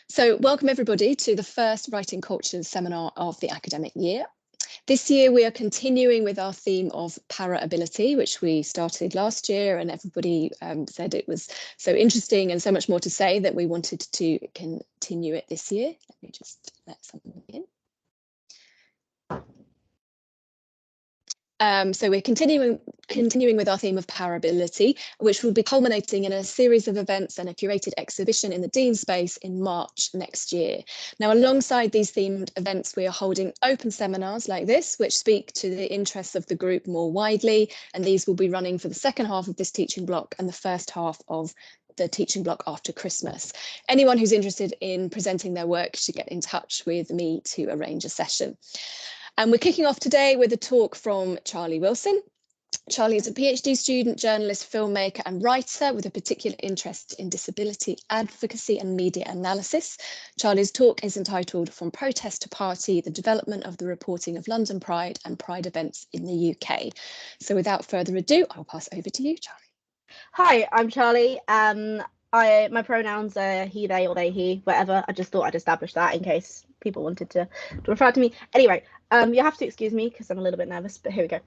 So welcome everybody to the first Writing Cultures seminar of the academic year. This year we are continuing with our theme of para-ability, which we started last year, and everybody said it was so interesting and so much more to say that we wanted to continue it this year. Let me just let someone in. So we're continuing with our theme of para-ability, which will be culminating in a series of events and a curated exhibition in the Dean Space in March next year. Now, alongside these themed events, we are holding open seminars like this, which speak to the interests of the group more widely, and these will be running for the second half of this teaching block and the first half of the teaching block after Christmas. Anyone who's interested in presenting their work should get in touch with me to arrange a session. And we're kicking off today with a talk from Charlie Wilson. Charlie is a PhD student, journalist, filmmaker and writer with a particular interest in disability advocacy and media analysis. Charlie's talk is entitled From Protest to Party, the Development of the Reporting of London Pride and Pride Events in the UK. So without further ado, I'll pass over to you, Charlie. Hi, I'm Charlie. My pronouns are he, they or they, he, whatever. I just thought I'd establish that in case people wanted to refer to me. Anyway, you have to excuse me because I'm a little bit nervous, but here we go.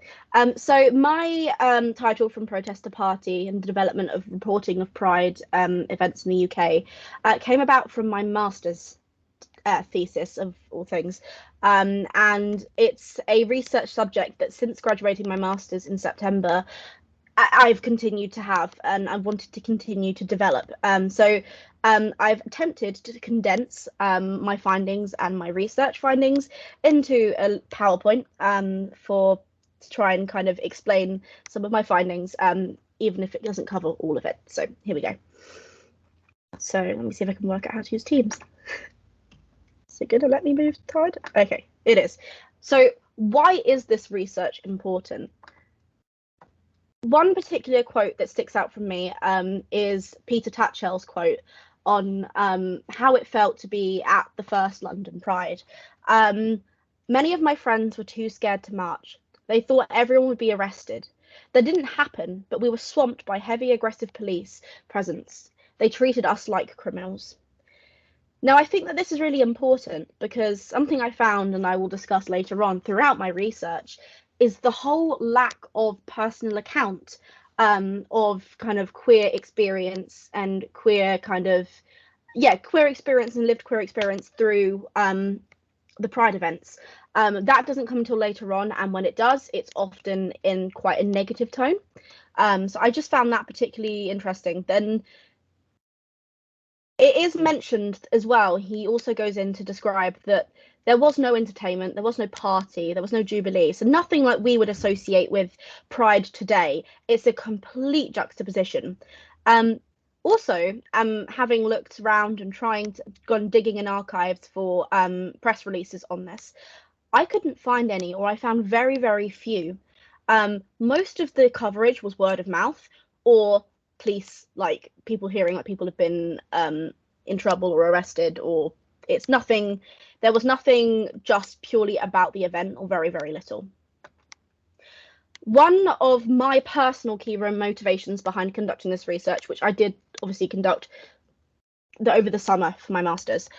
So my title, From Protest to Party and the Development of Reporting of Pride Events in the UK, came about from my master's thesis of all things. And it's a research subject that since graduating my master's in September, I've continued to have and I wanted to continue to develop. I've attempted to condense my findings and my research findings into a PowerPoint to try and kind of explain some of my findings, even if it doesn't cover all of it. So here we go. So let me see if I can work out how to use Teams. Is it going to let me move the card? Okay, it is. So why is this research important? One particular quote that sticks out from me is Peter Tatchell's quote on how it felt to be at the first London Pride. Many of my friends were too scared to march. They thought everyone would be arrested. That didn't happen, but we were swamped by heavy, aggressive police presence. They treated us like criminals. Now, I think that this is really important because something I found, and I will discuss later on throughout my research, is the whole lack of personal account of kind of queer experience and queer experience and lived queer experience through the Pride events. That doesn't come until later on, and when it does, it's often in quite a negative tone. So I just found that particularly interesting. Then it is mentioned as well, he also goes in to describe that there was no entertainment, there was no party, there was no jubilee. So nothing like we would associate with Pride today. It's a complete juxtaposition. Also, having looked around and gone digging in archives for press releases on this, I couldn't find any, or I found very, very few. Most of the coverage was word of mouth or police, like people hearing like people have been in trouble or arrested, or it's nothing. There was nothing just purely about the event, or very, very little. One of my personal key motivations behind conducting this research, which I did obviously conduct over the summer for my master's,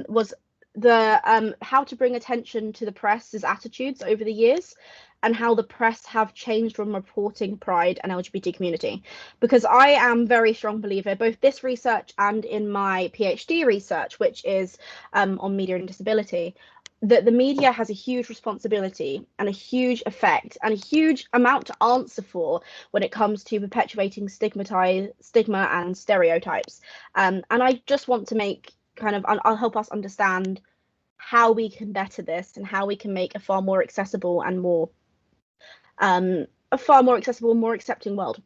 was the how to bring attention to the press's attitudes over the years and how the press have changed from reporting Pride and LGBT community. Because I am a very strong believer, both this research and in my PhD research, which is on media and disability, that the media has a huge responsibility and a huge effect and a huge amount to answer for when it comes to perpetuating stigma and stereotypes. And I just want to make I'll help us understand how we can better this and how we can make a far more accessible and more more accepting world.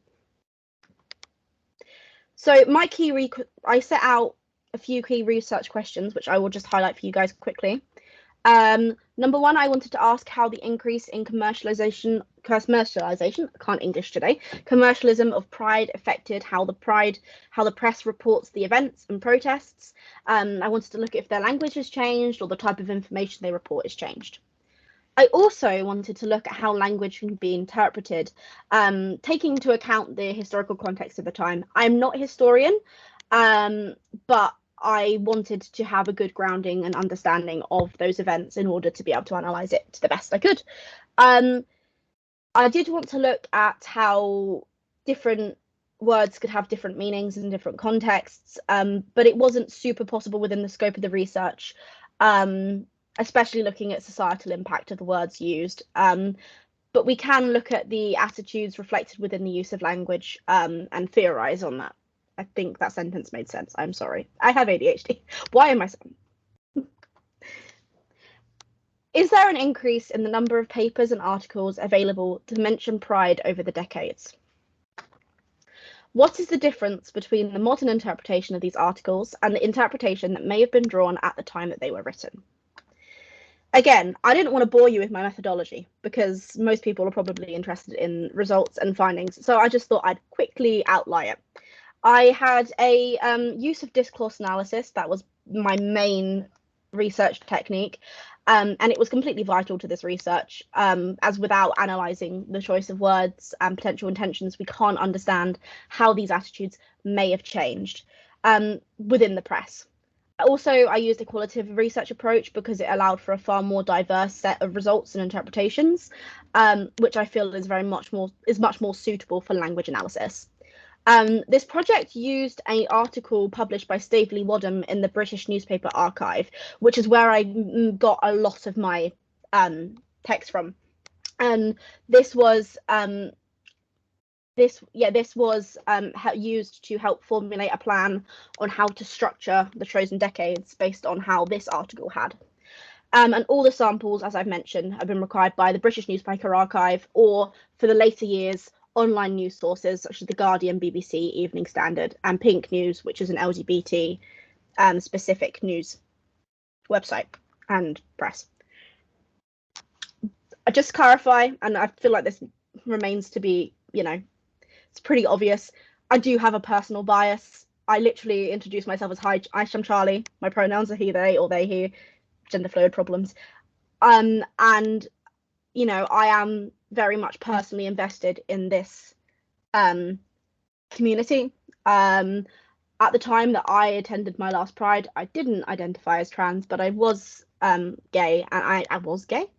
So I set out a few key research questions, which I will just highlight for you guys quickly. Number one, I wanted to ask how the increase in commercialization, I can't English today, commercialism of Pride affected how the press reports the events and protests. I wanted to look at if their language has changed or the type of information they report has changed. I also wanted to look at how language can be interpreted, taking into account the historical context of the time. I'm not a historian, but I wanted to have a good grounding and understanding of those events in order to be able to analyze it to the best I could. I did want to look at how different words could have different meanings in different contexts, but it wasn't super possible within the scope of the research, especially looking at societal impact of the words used. But we can look at the attitudes reflected within the use of language and theorize on that. I think that sentence made sense. I'm sorry. I have ADHD. Why am I so? Is there an increase in the number of papers and articles available to mention pride over the decades? What is the difference between the modern interpretation of these articles and the interpretation that may have been drawn at the time that they were written? Again, I didn't want to bore you with my methodology because most people are probably interested in results and findings, so I just thought I'd quickly outline it. I had a use of discourse analysis. That was my main research technique, and it was completely vital to this research, as without analysing the choice of words and potential intentions, we can't understand how these attitudes may have changed within the press. Also, I used a qualitative research approach because it allowed for a far more diverse set of results and interpretations, which I feel is much more suitable for language analysis. This project used an article published by Staveley Wadham in the British Newspaper Archive, which is where I got a lot of my text from. And this was used to help formulate a plan on how to structure the chosen decades based on how this article had. And all the samples, as I've mentioned, have been required by the British Newspaper Archive, or for the later years, online news sources such as The Guardian, BBC, Evening Standard, and Pink News, which is an LGBT specific news website and press. I just clarify, and I feel like this remains to be, it's pretty obvious. I do have a personal bias. I literally introduce myself as hi, I'm Charlie. My pronouns are he, they, or they, he, gender fluid problems. And, I am very much personally invested in this community. At the time that I attended my last Pride, I didn't identify as trans, but I was gay, and I was gay.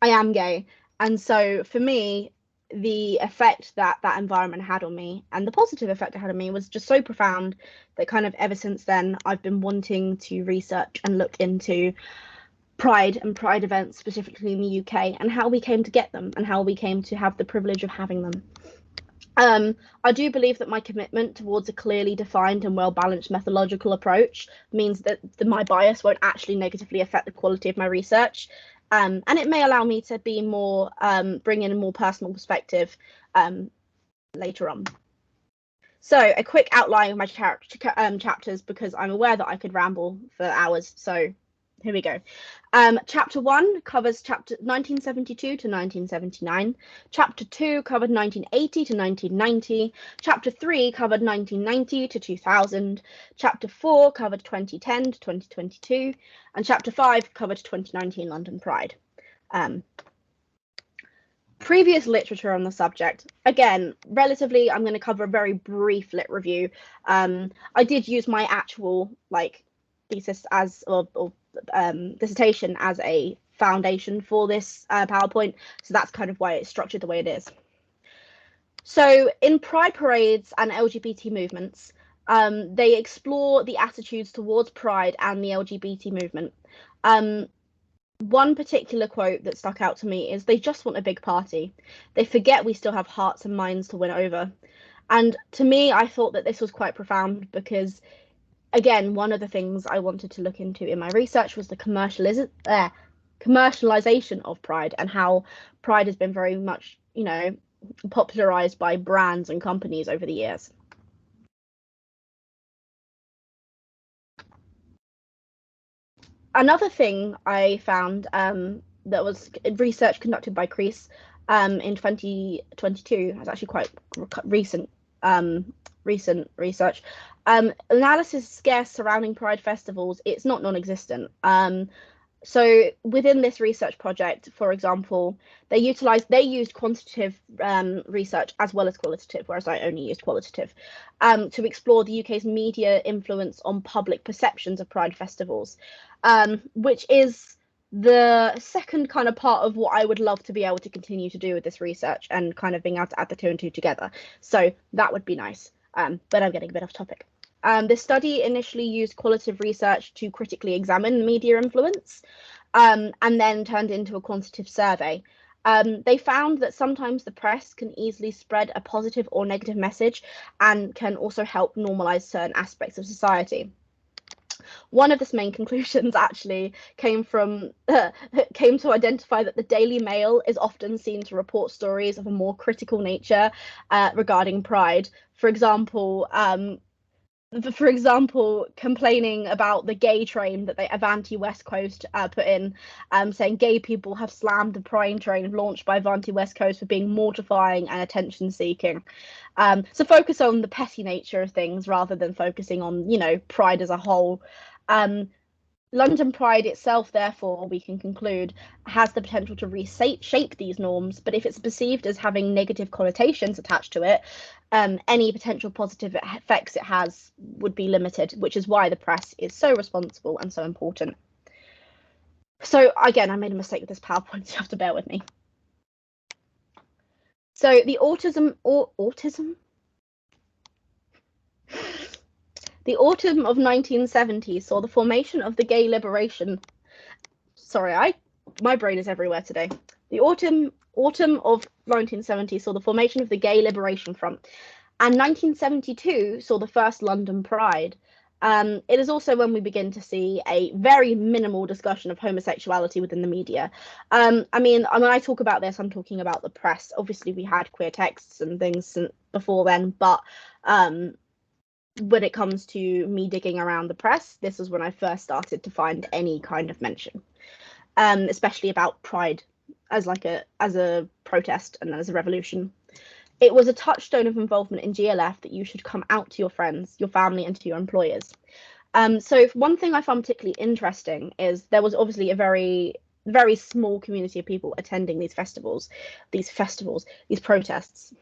I am gay. And so for me, the effect that environment had on me, and the positive effect it had on me, was just so profound that kind of ever since then, I've been wanting to research and look into Pride and Pride events, specifically in the UK, and how we came to get them and how we came to have the privilege of having them. I do believe that my commitment towards a clearly defined and well-balanced methodological approach means that my bias won't actually negatively affect the quality of my research. And it may allow me to be more, bring in a more personal perspective later on. So a quick outline of my chapters, because I'm aware that I could ramble for hours. So here we go. Chapter 1 covers chapter 1972 to 1979. Chapter 2 covered 1980 to 1990. Chapter 3 covered 1990 to 2000. Chapter 4 covered 2010 to 2022. And Chapter 5 covered 2019 London Pride. Previous literature on the subject. Again, relatively, I'm going to cover a very brief lit review. I did use my actual thesis as or dissertation as a foundation for this PowerPoint, so that's kind of why it's structured the way it is. So in Pride parades and LGBT movements, they explore the attitudes towards Pride and the LGBT movement. One particular quote that stuck out to me is, "They just want a big party. They forget we still have hearts and minds to win over." And to me, I thought that this was quite profound because, again, one of the things I wanted to look into in my research was the commercialization of Pride, and how Pride has been very much, popularized by brands and companies over the years. Another thing I found that was research conducted by CREASE in 2022, that's actually quite recent research. Analysis scarce surrounding Pride festivals, it's not non-existent. So within this research project, for example, they used quantitative research as well as qualitative, whereas I only used qualitative, to explore the UK's media influence on public perceptions of Pride festivals, which is the second kind of part of what I would love to be able to continue to do with this research, and kind of being able to add the two and two together. So that would be nice, but I'm getting a bit off topic. This study initially used qualitative research to critically examine media influence, and then turned into a quantitative survey. They found that sometimes the press can easily spread a positive or negative message, and can also help normalize certain aspects of society. One of the main conclusions actually came to identify that the Daily Mail is often seen to report stories of a more critical nature regarding Pride. For example, complaining about the gay train that Avanti West Coast put in, saying gay people have slammed the Pride train launched by Avanti West Coast for being mortifying and attention seeking. So focus on the petty nature of things rather than focusing on, Pride as a whole. London Pride itself, therefore, we can conclude, has the potential to reshape these norms, but if it's perceived as having negative connotations attached to it, any potential positive effects it has would be limited, which is why the press is so responsible and so important. So again, I made a mistake with this PowerPoint, so you have to bear with me. So the autumn of 1970 saw the formation of the Gay Liberation. Sorry, my brain is everywhere today. The autumn of 1970 saw the formation of the Gay Liberation Front, and 1972 saw the first London Pride. It is also when we begin to see a very minimal discussion of homosexuality within the media. I mean, when I talk about this, I'm talking about the press. Obviously, we had queer texts and things before then, but when it comes to me digging around the press, this is when I first started to find any kind of mention, especially about Pride as a protest and as a revolution. It was a touchstone of involvement in GLF that you should come out to your friends, your family, and to your employers. So one thing I found particularly interesting is there was obviously a very, very small community of people attending these protests.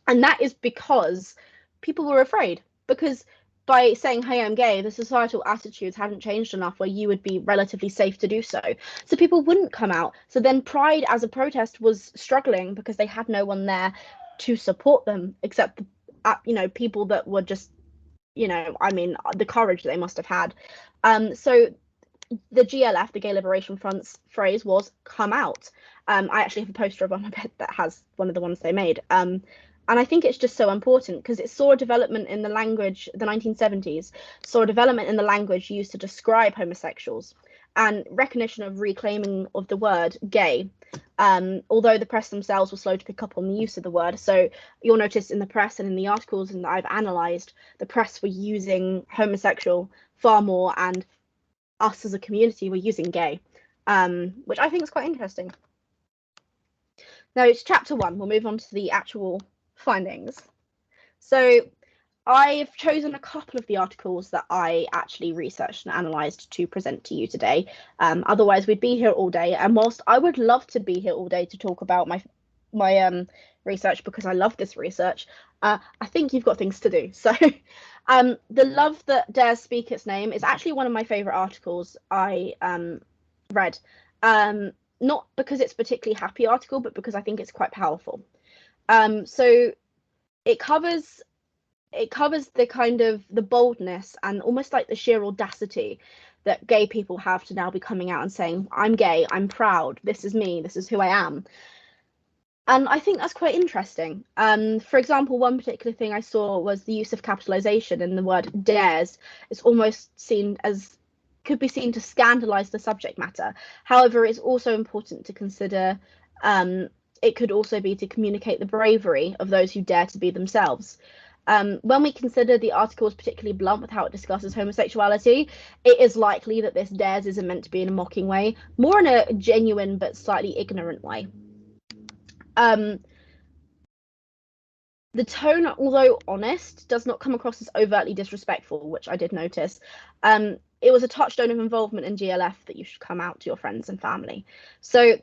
And that is because people were afraid, because by saying, hey, I'm gay, the societal attitudes hadn't changed enough where you would be relatively safe to do so. So people wouldn't come out. So then Pride as a protest was struggling because they had no one there to support them, except, people that were just, the courage they must have had. So the GLF, the Gay Liberation Front's phrase was come out. I actually have a poster on my bed that has one of the ones they made. And I think it's just so important because it saw a development in the language, the 1970s, saw a development in the language used to describe homosexuals, and recognition of reclaiming of the word gay, although the press themselves were slow to pick up on the use of the word. So you'll notice in the press and in the articles that I've analysed, the press were using homosexual far more, and us as a community were using gay, which I think is quite interesting. Now it's chapter 1. We'll move on to the actual findings. So I've chosen a couple of the articles that I actually researched and analysed to present to you today. Otherwise, we'd be here all day. And whilst I would love to be here all day to talk about my research, because I love this research, I think you've got things to do. So The Love That Dares Speak Its Name is actually one of my favourite articles I read. Not because it's a particularly happy article, but because I think it's quite powerful. So it covers the kind of the boldness and almost like the sheer audacity that gay people have to now be coming out and saying, I'm gay, I'm proud, this is me, this is who I am. And I think that's quite interesting. For example, one particular thing I saw was the use of capitalization in the word dares. It's almost could be seen to scandalize the subject matter. However, it's also important to consider it could also be to communicate the bravery of those who dare to be themselves. When we consider the article is particularly blunt with how it discusses homosexuality, it is likely that this dares isn't meant to be in a mocking way, more in a genuine but slightly ignorant way. The tone, although honest, does not come across as overtly disrespectful, which I did notice. It was a touchstone of involvement in GLF that you should come out to your friends and family. So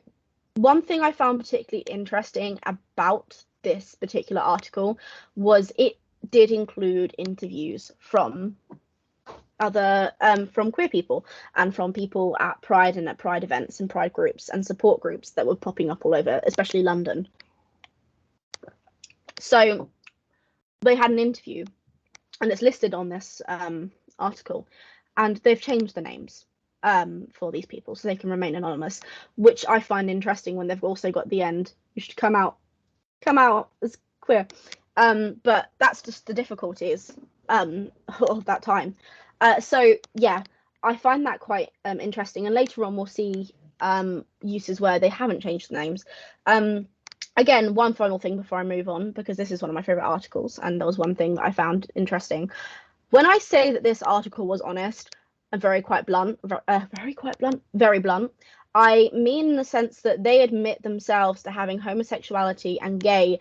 one thing I found particularly interesting about this particular article was it did include interviews from other from queer people and from people at Pride and at Pride events and Pride groups and support groups that were popping up all over, especially London. So they had an interview, and it's listed on this article, and they've changed the names for these people so they can remain anonymous, which I find interesting when they've also got the end, you should come out as queer. But that's just the difficulties of that time. So yeah, I find that quite interesting, and later on we'll see uses where they haven't changed the names. Again, one final thing before I move on, because this is one of my favorite articles, and there was one thing that I found interesting. When I say that this article was honest and very blunt, I mean in the sense that they admit themselves to having homosexuality and gay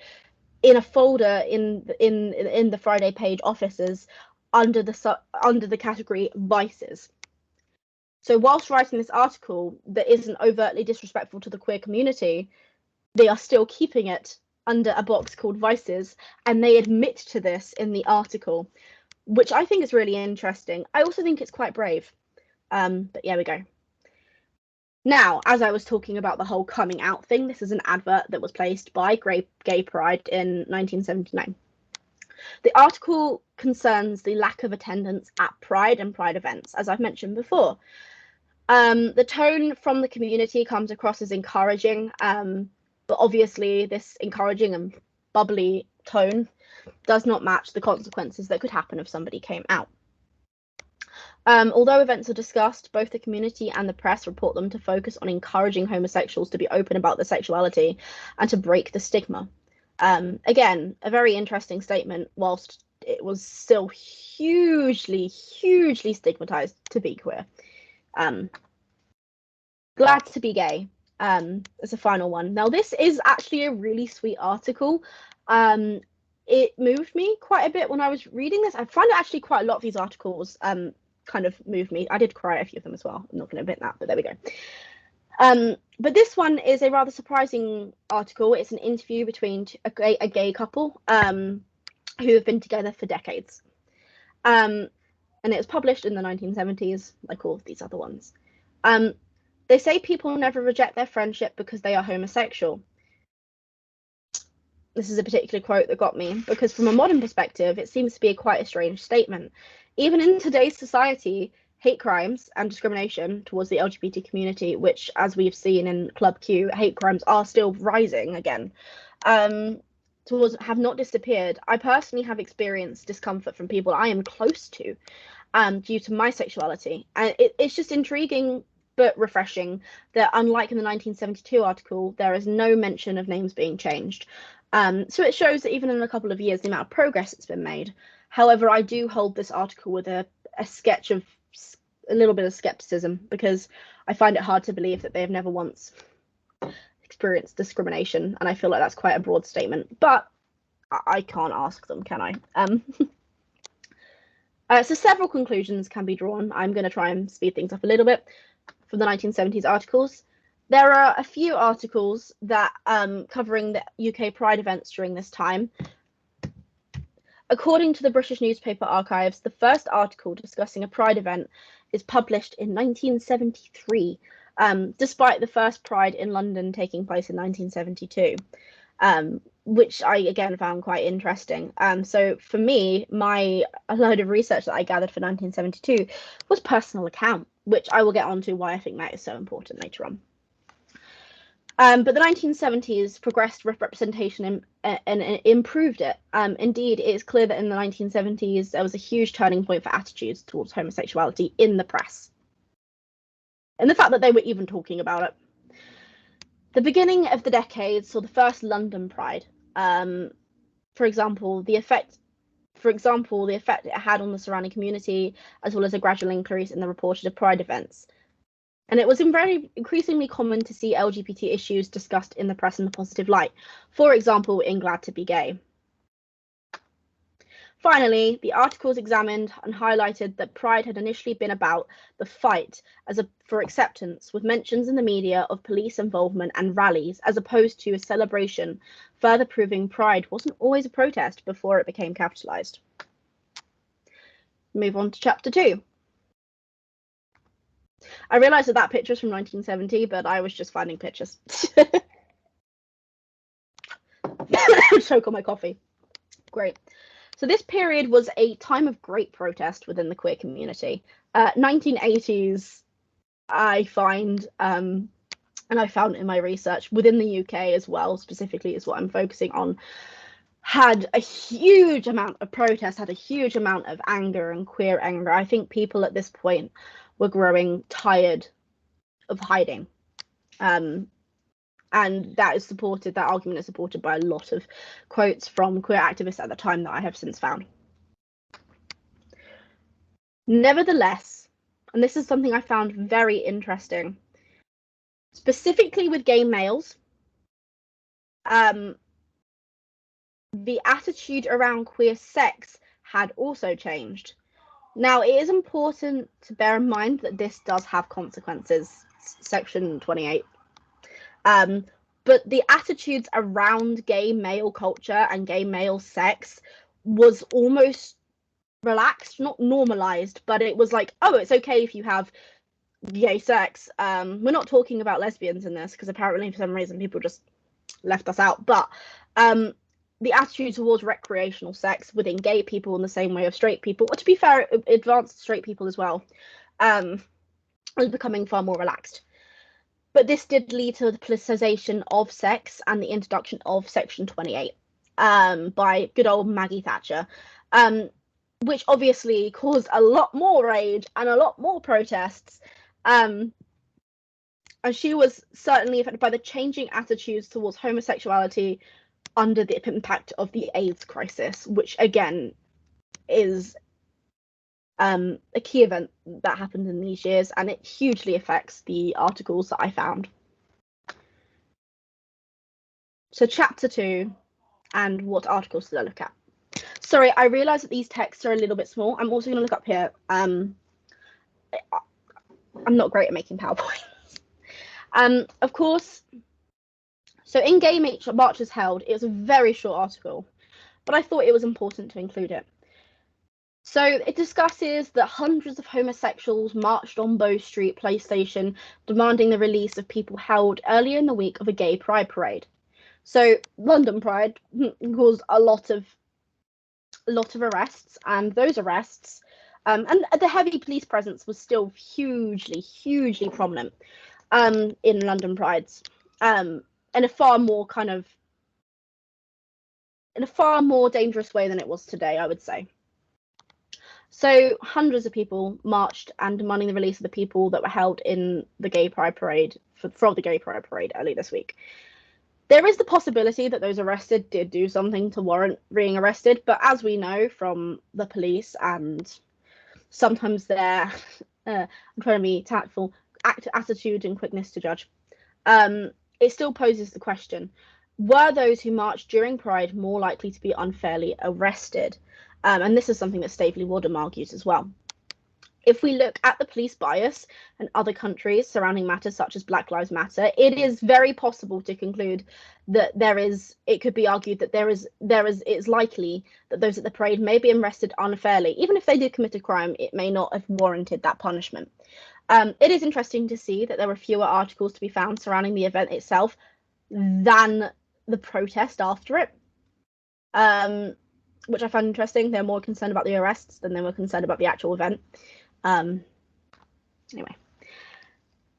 in a folder in the Friday Page offices under the category vices. So whilst writing this article that isn't overtly disrespectful to the queer community, they are still keeping it under a box called vices, and they admit to this in the article, which I think is really interesting. I also think it's quite brave. But yeah, we go. Now, as I was talking about the whole coming out thing, this is an advert that was placed by Gay Pride in 1979. The article concerns the lack of attendance at Pride and Pride events, as I've mentioned before. The tone from the community comes across as encouraging, but obviously this encouraging and bubbly tone does not match the consequences that could happen if somebody came out. Although events are discussed, both the community and the press report them to focus on encouraging homosexuals to be open about their sexuality and to break the stigma. Again, a very interesting statement, whilst it was still hugely stigmatized to be queer. Glad to be gay, as a final one. Now, this is actually a really sweet article. It moved me quite a bit when I was reading this. I find it actually quite a lot of these articles kind of moved me. I did cry a few of them as well. I'm not going to admit that, but there we go. But this one is a rather surprising article. It's an interview between a gay couple who have been together for decades. And it was published in the 1970s, like all of these other ones. They say people never reject their friendship because they are homosexual. This is a particular quote that got me, because from a modern perspective, it seems to be quite a strange statement. Even in today's society, hate crimes and discrimination towards the LGBT community, which, as we've seen in Club Q, hate crimes are still rising again, have not disappeared. I personally have experienced discomfort from people I am close to due to my sexuality. And it's just intriguing but refreshing that, unlike in the 1972 article, there is no mention of names being changed. So it shows that even in a couple of years, the amount of progress that's been made. However, I do hold this article with a sketch of a little bit of skepticism, because I find it hard to believe that they have never once experienced discrimination, and I feel like that's quite a broad statement, but I can't ask them, can I? So several conclusions can be drawn. I'm going to try and speed things up a little bit from the 1970s articles. There are a few articles that covering the UK Pride events during this time. According to the British Newspaper Archives, the first article discussing a Pride event is published in 1973, despite the first Pride in London taking place in 1972, which I again found quite interesting. So for me, a load of research that I gathered for 1972 was personal account, which I will get onto why I think that is so important later on. But the 1970s progressed representation and improved it. Indeed, it is clear that in the 1970s, there was a huge turning point for attitudes towards homosexuality in the press. And the fact that they were even talking about it. The beginning of the decade saw the first London Pride. For example, the effect it had on the surrounding community, as well as a gradual increase in the reported Pride events. And it was increasingly common to see LGBT issues discussed in the press in a positive light. For example, in Glad to be Gay. Finally, the articles examined and highlighted that Pride had initially been about the fight for acceptance, with mentions in the media of police involvement and rallies, as opposed to a celebration, further proving Pride wasn't always a protest before it became capitalised. Move on to chapter 2. I realised that picture is from 1970, but I was just finding pictures. Choke on my coffee. Great. So this period was a time of great protest within the queer community. 1980s, I find, and I found in my research, within the UK as well, specifically is what I'm focusing on, had a huge amount of protest, had a huge amount of anger and queer anger. I think people at this point were growing tired of hiding. And that argument is supported by a lot of quotes from queer activists at the time that I have since found. Nevertheless, and this is something I found very interesting, specifically with gay males, the attitude around queer sex had also changed. Now, it is important to bear in mind that this does have consequences, Section 28. But the attitudes around gay male culture and gay male sex was almost relaxed, not normalized, but it was like, oh, it's okay if you have gay sex. We're not talking about lesbians in this, because apparently for some reason people just left us out. But the attitude towards recreational sex within gay people in the same way of straight people, or to be fair, advanced straight people as well, was becoming far more relaxed. But this did lead to the politicization of sex and the introduction of Section 28 by good old Maggie Thatcher, which obviously caused a lot more rage and a lot more protests. And she was certainly affected by the changing attitudes towards homosexuality under the impact of the AIDS crisis, which again is a key event that happened in these years, and it hugely affects the articles that I found. So chapter 2, and what articles did I look at? Sorry, I realise that these texts are a little bit small. I'm also going to look up here. I'm not great at making PowerPoints. Of course, so in Gay Marches Held, it was a very short article, but I thought it was important to include it. So it discusses that hundreds of homosexuals marched on Bow Street police station demanding the release of people held earlier in the week of a gay pride parade. So London Pride caused a lot of arrests, and those arrests and the heavy police presence was still hugely prominent in London Prides, in a far more dangerous way than it was today, I would say. So hundreds of people marched and demanding the release of the people that were held in the Gay Pride Parade for the Gay Pride Parade early this week. There is the possibility that those arrested did do something to warrant being arrested, but as we know from the police and sometimes their, I'm trying to be tactful, attitude and quickness to judge, it still poses the question, were those who marched during Pride more likely to be unfairly arrested? And this is something that Stavely Wadham argues as well. If we look at the police bias in other countries surrounding matters such as Black Lives Matter, it is very possible to conclude that it could be argued that it's likely that those at the parade may be arrested unfairly. Even if they did commit a crime, it may not have warranted that punishment. It is interesting to see that there were fewer articles to be found surrounding the event itself than the protest after it, which I find interesting. They're more concerned about the arrests than they were concerned about the actual event. Anyway,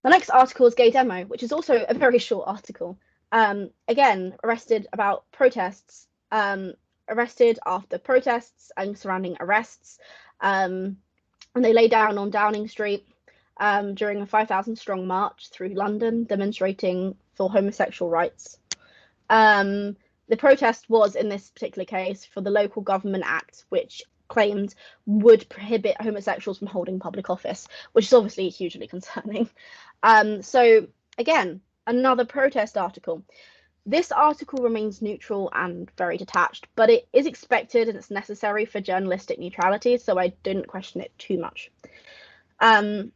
the next article is Gay Demo, which is also a very short article. Again, arrested about protests, arrested after protests and surrounding arrests, and they lay down on Downing Street during a 5,000 strong march through London demonstrating for homosexual rights. The protest was, in this particular case, for the Local Government Act, which claimed would prohibit homosexuals from holding public office, which is obviously hugely concerning. So again, another protest article. This article remains neutral and very detached, but it is expected and it's necessary for journalistic neutrality, so I didn't question it too much. The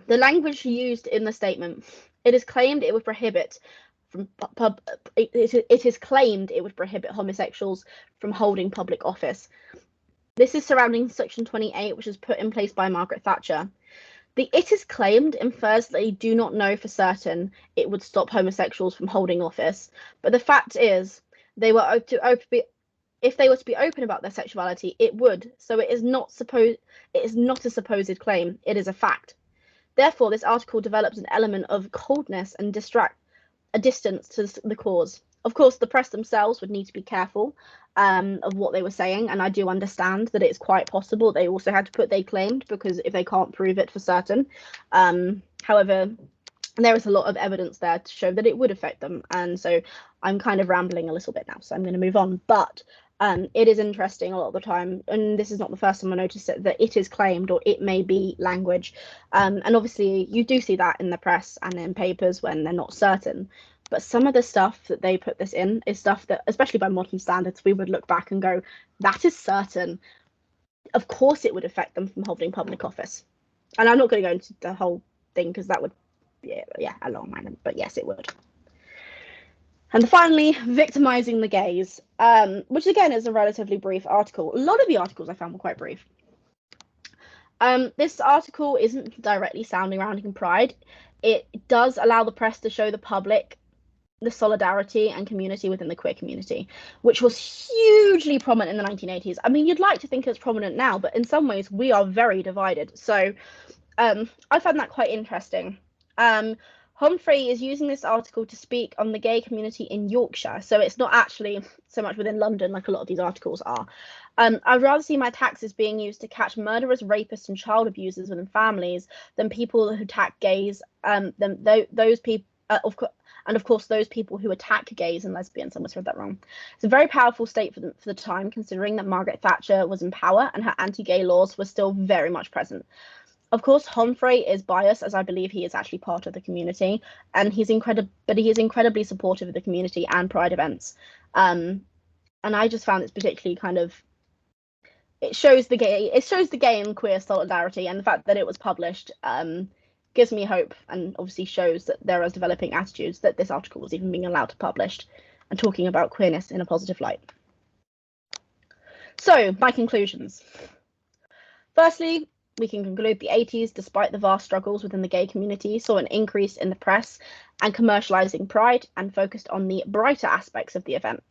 language used in the statement, it is claimed it would prohibit it is claimed it would prohibit homosexuals from holding public office. This is surrounding Section 28, which was put in place by Margaret Thatcher. The "it is claimed" infers that they do not know for certain it would stop homosexuals from holding office, but the fact is, if they were to be open about their sexuality, it would. So it is not a supposed claim; it is a fact. Therefore, this article develops an element of coldness and a distance to the cause. Of course, the press themselves would need to be careful of what they were saying, and I do understand that it's quite possible they also had to put "they claimed" because if they can't prove it for certain. However, there is a lot of evidence there to show that it would affect them, and so I'm kind of rambling a little bit now, so I'm going to move on. But it is interesting a lot of the time, and this is not the first time I noticed it, that "it is claimed" or "it may be" language, and obviously you do see that in the press and in papers when they're not certain. But some of the stuff that they put this in is stuff that, especially by modern standards, we would look back and go, that is certain. Of course it would affect them from holding public office. And I'm not going to go into the whole thing because that would be a long rant, but yes, it would. And finally, victimizing the gays, which again is a relatively brief article. A lot of the articles I found were quite brief. This article isn't directly surrounding Pride. It does allow the press to show the public the solidarity and community within the queer community, which was hugely prominent in the 1980s. I mean, you'd like to think it's prominent now, but in some ways we are very divided. So I found that quite interesting. Humphrey is using this article to speak on the gay community in Yorkshire, so it's not actually so much within London like a lot of these articles are. I'd rather see my taxes being used to catch murderers, rapists, and child abusers within families than people who attack gays. Those people, and of course those people who attack gays and lesbians. I almost read that wrong. It's a very powerful statement for the time, considering that Margaret Thatcher was in power and her anti-gay laws were still very much present. Of course, Humphrey is biased, as I believe he is actually part of the community, and he is incredibly supportive of the community and Pride events. And I just found this particularly kind of, it shows the gay and queer solidarity, and the fact that it was published gives me hope, and obviously shows that there are developing attitudes that this article was even being allowed to publish and talking about queerness in a positive light. So, my conclusions. Firstly, we can conclude the 80s, despite the vast struggles within the gay community, saw an increase in the press and commercializing Pride and focused on the brighter aspects of the event.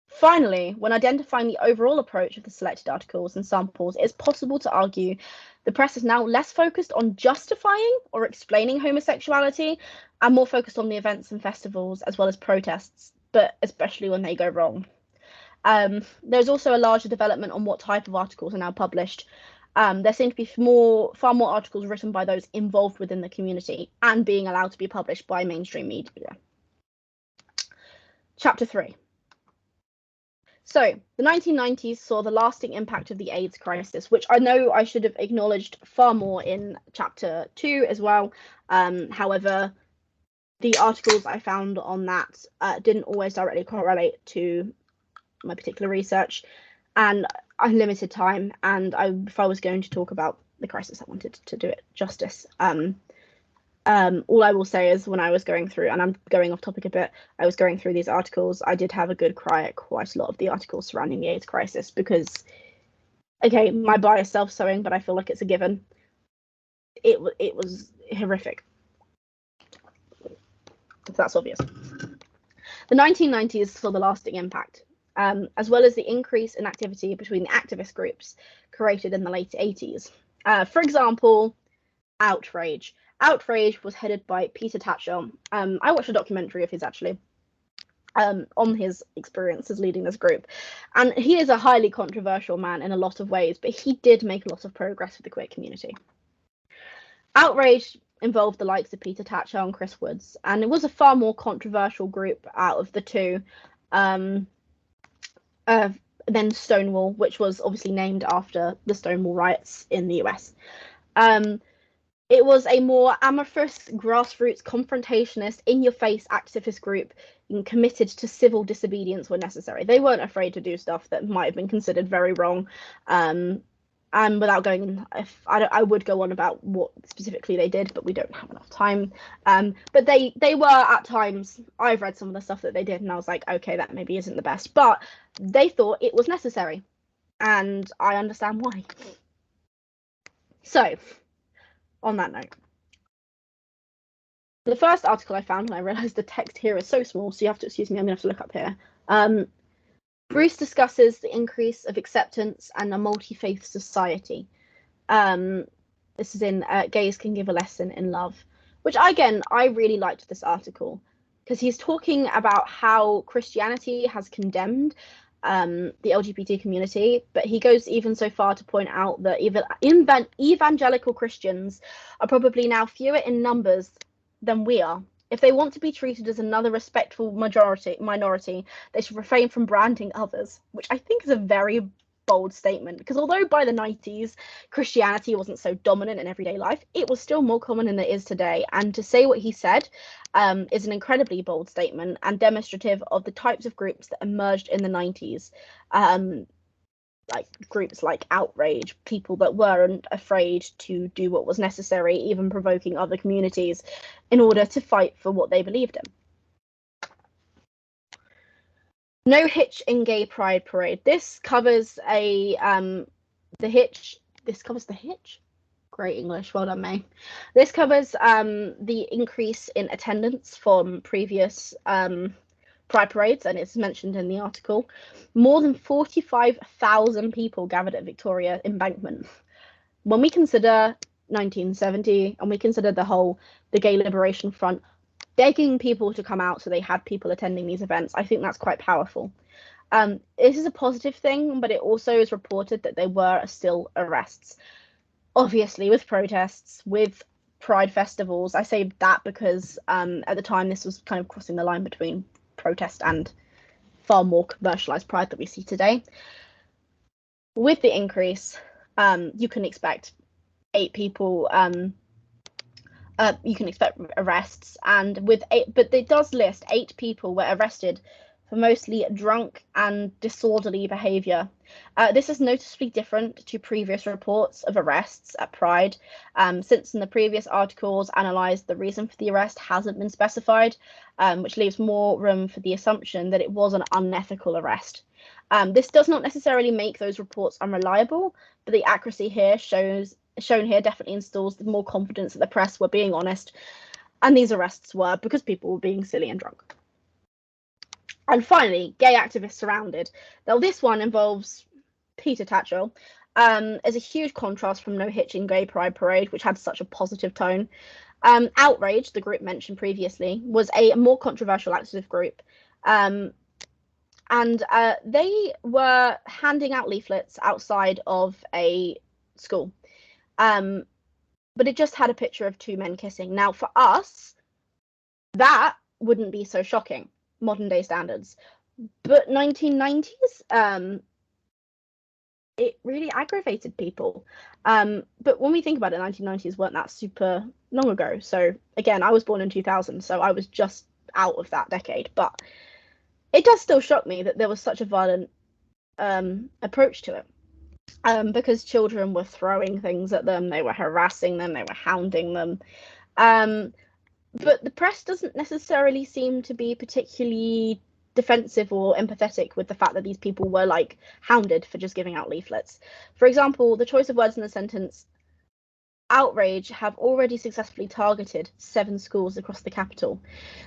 Finally, when identifying the overall approach of the selected articles and samples, it is possible to argue the press is now less focused on justifying or explaining homosexuality and more focused on the events and festivals as well as protests, but especially when they go wrong. There's also a larger development on what type of articles are now published. There seem to be far more articles written by those involved within the community and being allowed to be published by mainstream media. Chapter 3. So, the 1990s saw the lasting impact of the AIDS crisis, which I know I should have acknowledged far more in Chapter 2 as well. However, the articles I found on that didn't always directly correlate to my particular research, and I had limited time, and if I was going to talk about the crisis, I wanted to do it justice. All I will say is when I was going through, and I'm going off topic a bit, I was going through these articles, I did have a good cry at quite a lot of the articles surrounding the AIDS crisis because, okay, my bias self-sowing, but I feel like it's a given. It was horrific. That's obvious. The 1990s saw the lasting impact, as well as the increase in activity between the activist groups created in the late 80s. For example, Outrage. Outrage was headed by Peter Tatchell. I watched a documentary of his actually on his experiences leading this group, and he is a highly controversial man in a lot of ways, but he did make a lot of progress with the queer community. Outrage involved the likes of Peter Tatchell and Chris Woods, and it was a far more controversial group out of the two than Stonewall, which was obviously named after the Stonewall riots in the US. It was a more amorphous, grassroots, confrontationist, in-your-face activist group committed to civil disobedience when necessary. They weren't afraid to do stuff that might have been considered very wrong. And without going, I would go on about what specifically they did, but we don't have enough time. But they were at times, I've read some of the stuff that they did, and I was like, okay, that maybe isn't the best, but they thought it was necessary, and I understand why. So, on that note, the first article I found, and I realised the text here is so small, so you have to excuse me, I'm going to have to look up here. Bruce discusses the increase of acceptance and a multi-faith society. This is in Gays Can Give a Lesson in Love, which again, I really liked this article because he's talking about how Christianity has condemned the LGBT community, but he goes even so far to point out that even evangelical Christians are probably now fewer in numbers than we are. If they want to be treated as another respectful minority, they should refrain from branding others, which I think is a very bold statement, because although by the 90s Christianity wasn't so dominant in everyday life, it was still more common than it is today. And to say what he said is an incredibly bold statement and demonstrative of the types of groups that emerged in the 90s. Like groups like Outrage, people that weren't afraid to do what was necessary, even provoking other communities in order to fight for what they believed in. No Hitch in Gay Pride Parade. This covers the hitch. This covers the hitch. Great English, well done, May. This covers the increase in attendance from previous Pride parades, and it's mentioned in the article. More than 45,000 people gathered at Victoria Embankment. When we consider 1970 and we consider the Gay Liberation Front begging people to come out so they had people attending these events, I think that's quite powerful. This is a positive thing, but it also is reported that there were still arrests. Obviously, with protests, with Pride festivals, I say that because at the time this was kind of crossing the line between protest and far more commercialized Pride that we see today. With the increase, you can expect 8 people. You can expect arrests, and with 8, but it does list 8 people were arrested for mostly drunk and disorderly behaviour. This is noticeably different to previous reports of arrests at Pride, since in the previous articles analysed the reason for the arrest hasn't been specified, which leaves more room for the assumption that it was an unethical arrest. This does not necessarily make those reports unreliable, but the accuracy here shown here definitely instills more confidence that the press were being honest, and these arrests were because people were being silly and drunk. And finally, gay activists surrounded. Now this one involves Peter Tatchell. As a huge contrast from No Hitch in Gay Pride Parade, which had such a positive tone. Outrage, the group mentioned previously, was a more controversial activist group. And they were handing out leaflets outside of a school. But it just had a picture of 2 men kissing. Now, for us, that wouldn't be so shocking, modern day standards. But 1990s, it really aggravated people. But when we think about it, 1990s weren't that super long ago. So again, I was born in 2000, so I was just out of that decade. But it does still shock me that there was such a violent approach to it. Because children were throwing things at them, they were harassing them, they were hounding them. But the press doesn't necessarily seem to be particularly defensive or empathetic with the fact that these people were like hounded for just giving out leaflets. For example, the choice of words in the sentence, Outrage have already successfully targeted 7 schools across the capital.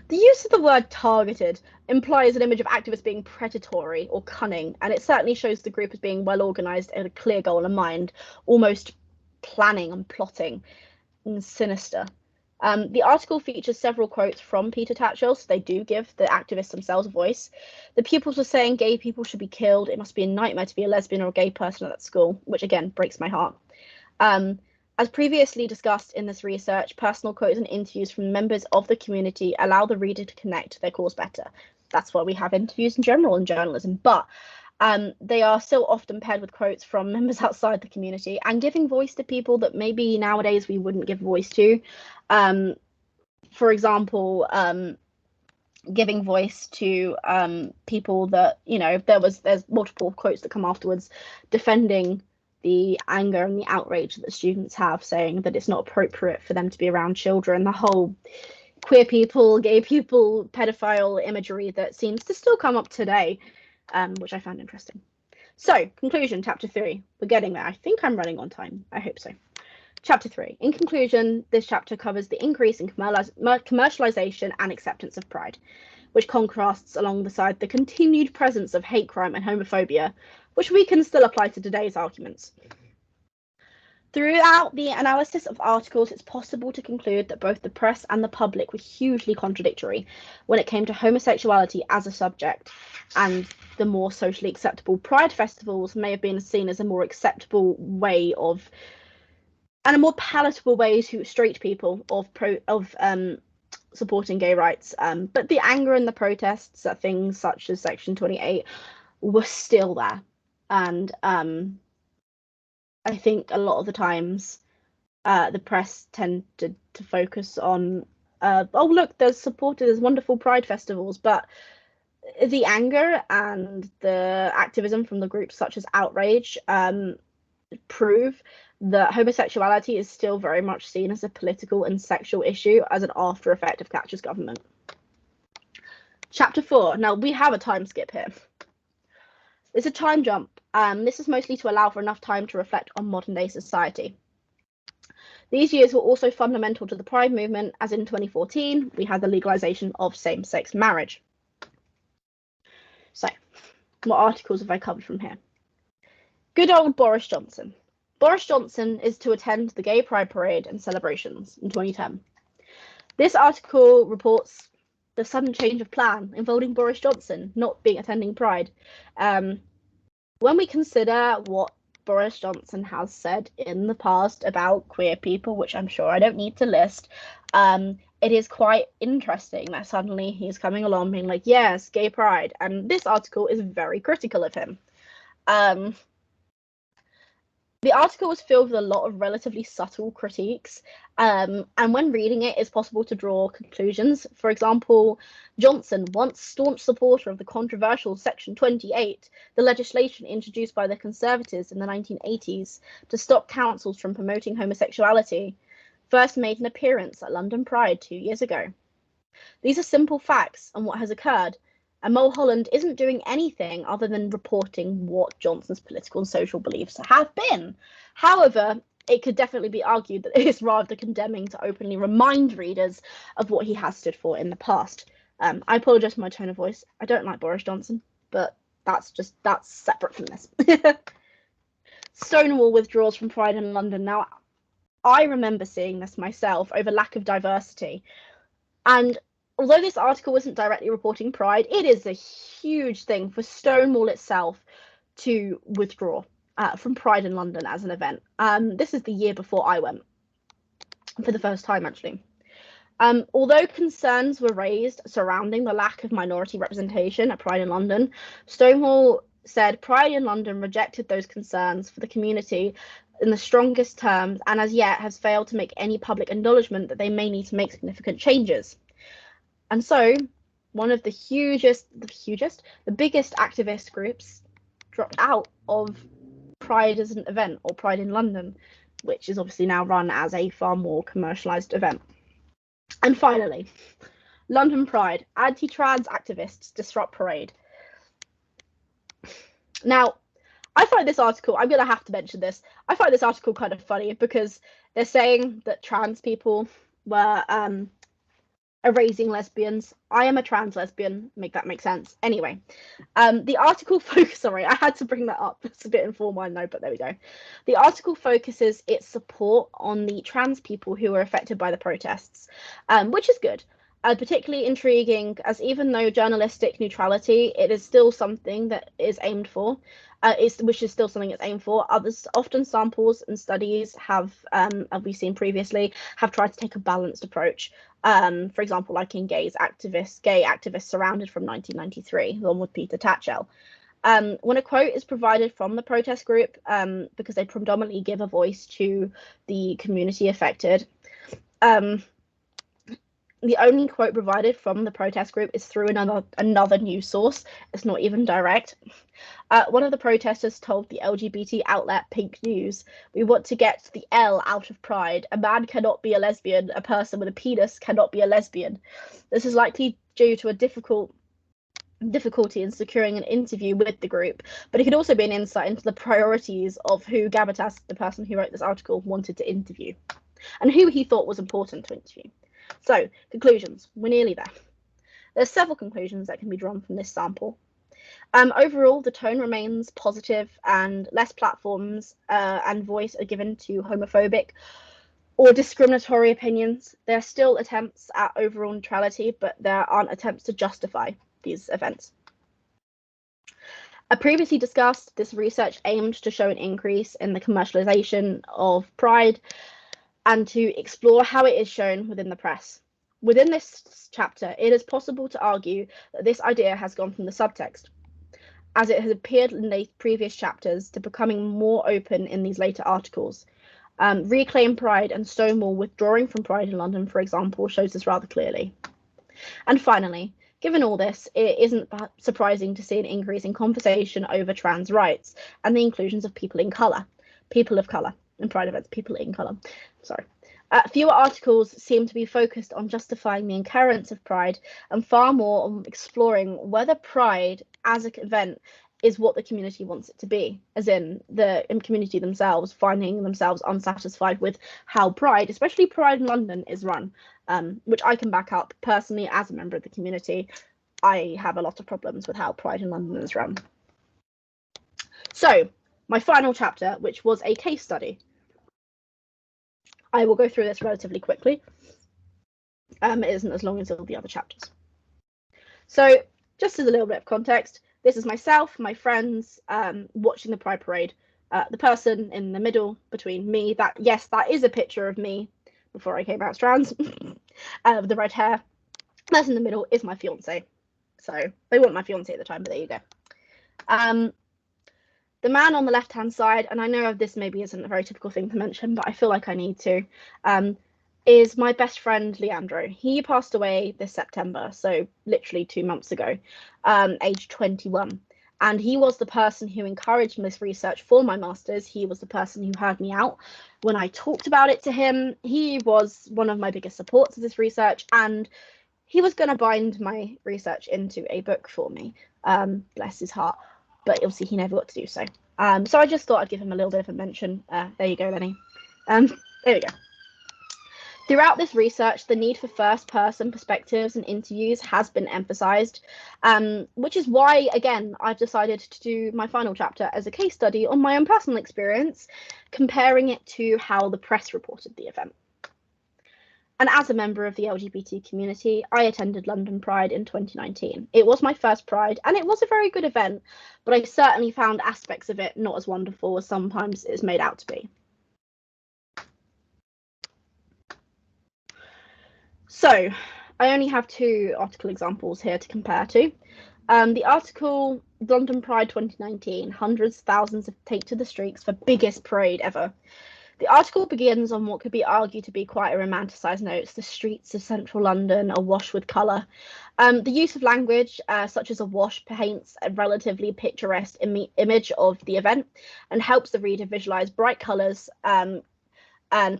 The use of the word targeted implies an image of activists being predatory or cunning, and it certainly shows the group as being well organised and a clear goal in mind, almost planning and plotting, and sinister. The article features several quotes from Peter Tatchell, so they do give the activists themselves a voice. The pupils were saying gay people should be killed. It must be a nightmare to be a lesbian or a gay person at that school, which again breaks my heart. As previously discussed in this research, personal quotes and interviews from members of the community allow the reader to connect to their cause better. That's why we have interviews in general in journalism. But They are still often paired with quotes from members outside the community and giving voice to people that maybe nowadays we wouldn't give voice to. For example, giving voice to people that, you know, there's multiple quotes that come afterwards defending the anger and the outrage that students have, saying that it's not appropriate for them to be around children. The whole queer people, gay people, pedophile imagery that seems to still come up today, which I found interesting. So, conclusion, chapter 3. We're getting there. I think I'm running on time. I hope so. Chapter 3. In conclusion, this chapter covers the increase in commercialization and acceptance of pride, which contrasts alongside the continued presence of hate crime and homophobia, which we can still apply to today's arguments. Throughout the analysis of articles, it's possible to conclude that both the press and the public were hugely contradictory when it came to homosexuality as a subject, and the more socially acceptable pride festivals may have been seen as a more acceptable way of, and a more palatable way to straight people of supporting gay rights. But the anger and the protests at things such as Section 28 were still there, and I think a lot of the times the press tended to focus on, oh, look, there's wonderful pride festivals, but the anger and the activism from the groups such as Outrage prove that homosexuality is still very much seen as a political and sexual issue as an after effect of Thatcher's government. Chapter 4. Now, we have a time skip here. It's a time jump. This is mostly to allow for enough time to reflect on modern day society. These years were also fundamental to the Pride movement, as in 2014, we had the legalization of same-sex marriage. So, what articles have I covered from here? Good old Boris Johnson. Boris Johnson is to attend the Gay Pride Parade and celebrations in 2010. This article reports the sudden change of plan involving Boris Johnson not attending Pride. When we consider what Boris Johnson has said in the past about queer people, which I'm sure I don't need to list, it is quite interesting that suddenly he's coming along being like, yes, gay pride. And this article is very critical of him. The article was filled with a lot of relatively subtle critiques, and when reading it, it's possible to draw conclusions. For example, Johnson, once staunch supporter of the controversial Section 28, the legislation introduced by the Conservatives in the 1980s to stop councils from promoting homosexuality, first made an appearance at London Pride 2 years ago. These are simple facts and what has occurred, and Mulholland isn't doing anything other than reporting what Johnson's political and social beliefs have been. However, it could definitely be argued that it is rather condemning to openly remind readers of what he has stood for in the past. I apologise for my tone of voice. I don't like Boris Johnson, but that's separate from this. Stonewall withdraws from Pride in London. Now, I remember seeing this myself over lack of diversity, and although this article isn't directly reporting Pride, it is a huge thing for Stonewall itself to withdraw from Pride in London as an event. This is the year before I went, for the first time, actually. Although concerns were raised surrounding the lack of minority representation at Pride in London, Stonewall said Pride in London rejected those concerns for the community in the strongest terms, and as yet has failed to make any public acknowledgement that they may need to make significant changes. And so, one of the biggest activist groups dropped out of Pride as an event, or Pride in London, which is obviously now run as a far more commercialised event. And finally, London Pride, anti-trans activists disrupt parade. Now, I find this article, I'm going to have to mention this, I find this article kind of funny because they're saying that trans people were erasing lesbians. I am a trans lesbian, make that make sense. Anyway, the article sorry, I had to bring that up. It's a bit informal, I know, but there we go. The article focuses its support on the trans people who were affected by the protests, which is good. Particularly intriguing, as even though journalistic neutrality, it is still something that is aimed for, which is still something it's aimed for. Others, often samples and studies have, as we've seen previously, have tried to take a balanced approach. For example, like in gay activists surrounded from 1993, along with Peter Tatchell. When a quote is provided from the protest group, because they predominantly give a voice to the community affected, the only quote provided from the protest group is through another news source. It's not even direct. One of the protesters told the LGBT outlet Pink News, "We want to get the L out of Pride. A man cannot be a lesbian. A person with a penis cannot be a lesbian. This is likely due to a difficulty in securing an interview with the group, but it could also be an insight into the priorities of who Gabbitas, the person who wrote this article, wanted to interview, and who he thought was important to interview." So, conclusions. We're nearly there. There's several conclusions that can be drawn from this sample. Overall, the tone remains positive and less platforms and voice are given to homophobic or discriminatory opinions. There are still attempts at overall neutrality, but there aren't attempts to justify these events. Previously discussed, this research aimed to show an increase in the commercialization of Pride and to explore how it is shown within the press. Within this chapter, it is possible to argue that this idea has gone from the subtext, as it has appeared in the previous chapters, to becoming more open in these later articles. Reclaim Pride and Stonewall withdrawing from Pride in London, for example, shows this rather clearly. And finally, given all this, it isn't surprising to see an increase in conversation over trans rights and the inclusions of people of colour in Pride events, people in colour. Sorry. Fewer articles seem to be focused on justifying the occurrence of Pride and far more on exploring whether Pride as an event is what the community wants it to be, as in the community themselves finding themselves unsatisfied with how Pride, especially Pride in London, is run, which I can back up personally as a member of the community. I have a lot of problems with how Pride in London is run. So, my final chapter, which was a case study. I will go through this relatively quickly. It isn't as long as all the other chapters. So, just as a little bit of context, this is myself, my friends, watching the Pride Parade. The person in the middle between me, that is a picture of me before I came out trans, with the red hair. That's in the middle is my fiance. So they weren't my fiance at the time, but there you go. The man on the left-hand side, and I know this maybe isn't a very typical thing to mention, but I feel like I need to, is my best friend, Leandro. He passed away this September, so literally 2 months ago, aged 21. And he was the person who encouraged this research for my master's. He was the person who heard me out when I talked about it to him. He was one of my biggest supports of this research, and he was going to bind my research into a book for me, bless his heart. But obviously he never got to do so. So I just thought I'd give him a little bit of a mention. There you go, Lenny. There we go. Throughout this research, the need for first-person perspectives and interviews has been emphasised, which is why, again, I've decided to do my final chapter as a case study on my own personal experience, comparing it to how the press reported the event. And as a member of the LGBT community, I attended London Pride in 2019. It was my first Pride, and it was a very good event, but I certainly found aspects of it not as wonderful as sometimes it's made out to be. So, I only have 2 article examples here to compare to. The article, London Pride 2019, hundreds of thousands take to the streets for biggest parade ever. The article begins on what could be argued to be quite a romanticised note. The streets of central London are washed with colour. The use of language, such as a wash, paints a relatively picturesque image of the event and helps the reader visualise bright colours and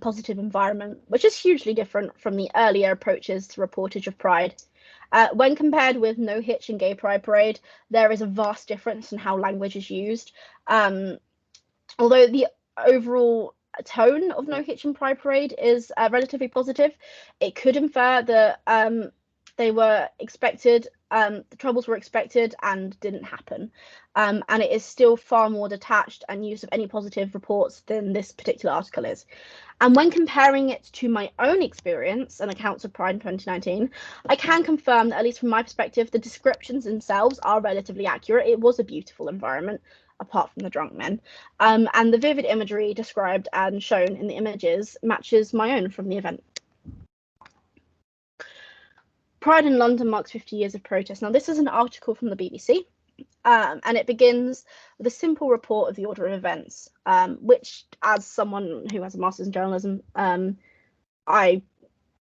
positive environment, which is hugely different from the earlier approaches to reportage of Pride. When compared with No Hitch and Gay Pride Parade, there is a vast difference in how language is used. Although the overall tone of No Hitch and Pride Parade is relatively positive, it could infer that they were expected, the troubles were expected and didn't happen. And it is still far more detached and use of any positive reports than this particular article is. And when comparing it to my own experience and accounts of Pride in 2019, I can confirm that, at least from my perspective, the descriptions themselves are relatively accurate. It was a beautiful environment, apart from the drunk men. And the vivid imagery described and shown in the images matches my own from the event. Pride in London marks 50 years of protest. Now, this is an article from the BBC. And it begins with a simple report of the order of events, which, as someone who has a master's in journalism,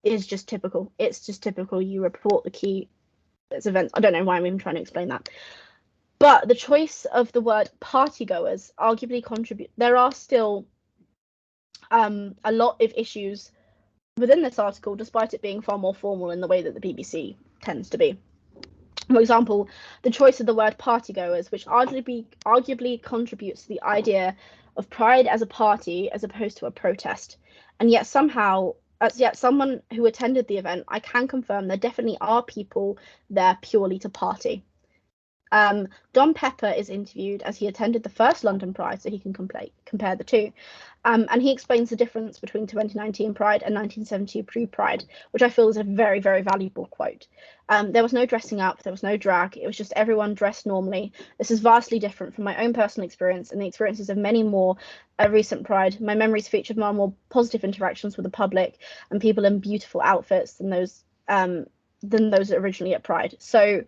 is just typical. It's just typical. You report the key events. I don't know why I'm even trying to explain that. But the choice of the word partygoers arguably contribute. There are still a lot of issues within this article, despite it being far more formal in the way that the BBC tends to be. For example, the choice of the word partygoers, which arguably contributes to the idea of Pride as a party as opposed to a protest. And yet somehow, as yet someone who attended the event, I can confirm there definitely are people there purely to party. Don Pepper is interviewed as he attended the first London Pride, so he can compare the two. And he explains the difference between 2019 Pride and 1972 Pride, which I feel is a very, very valuable quote. There was no dressing up, there was no drag, it was just everyone dressed normally. This is vastly different from my own personal experience and the experiences of many more recent Pride. My memories featured far more positive interactions with the public and people in beautiful outfits than those originally at Pride. So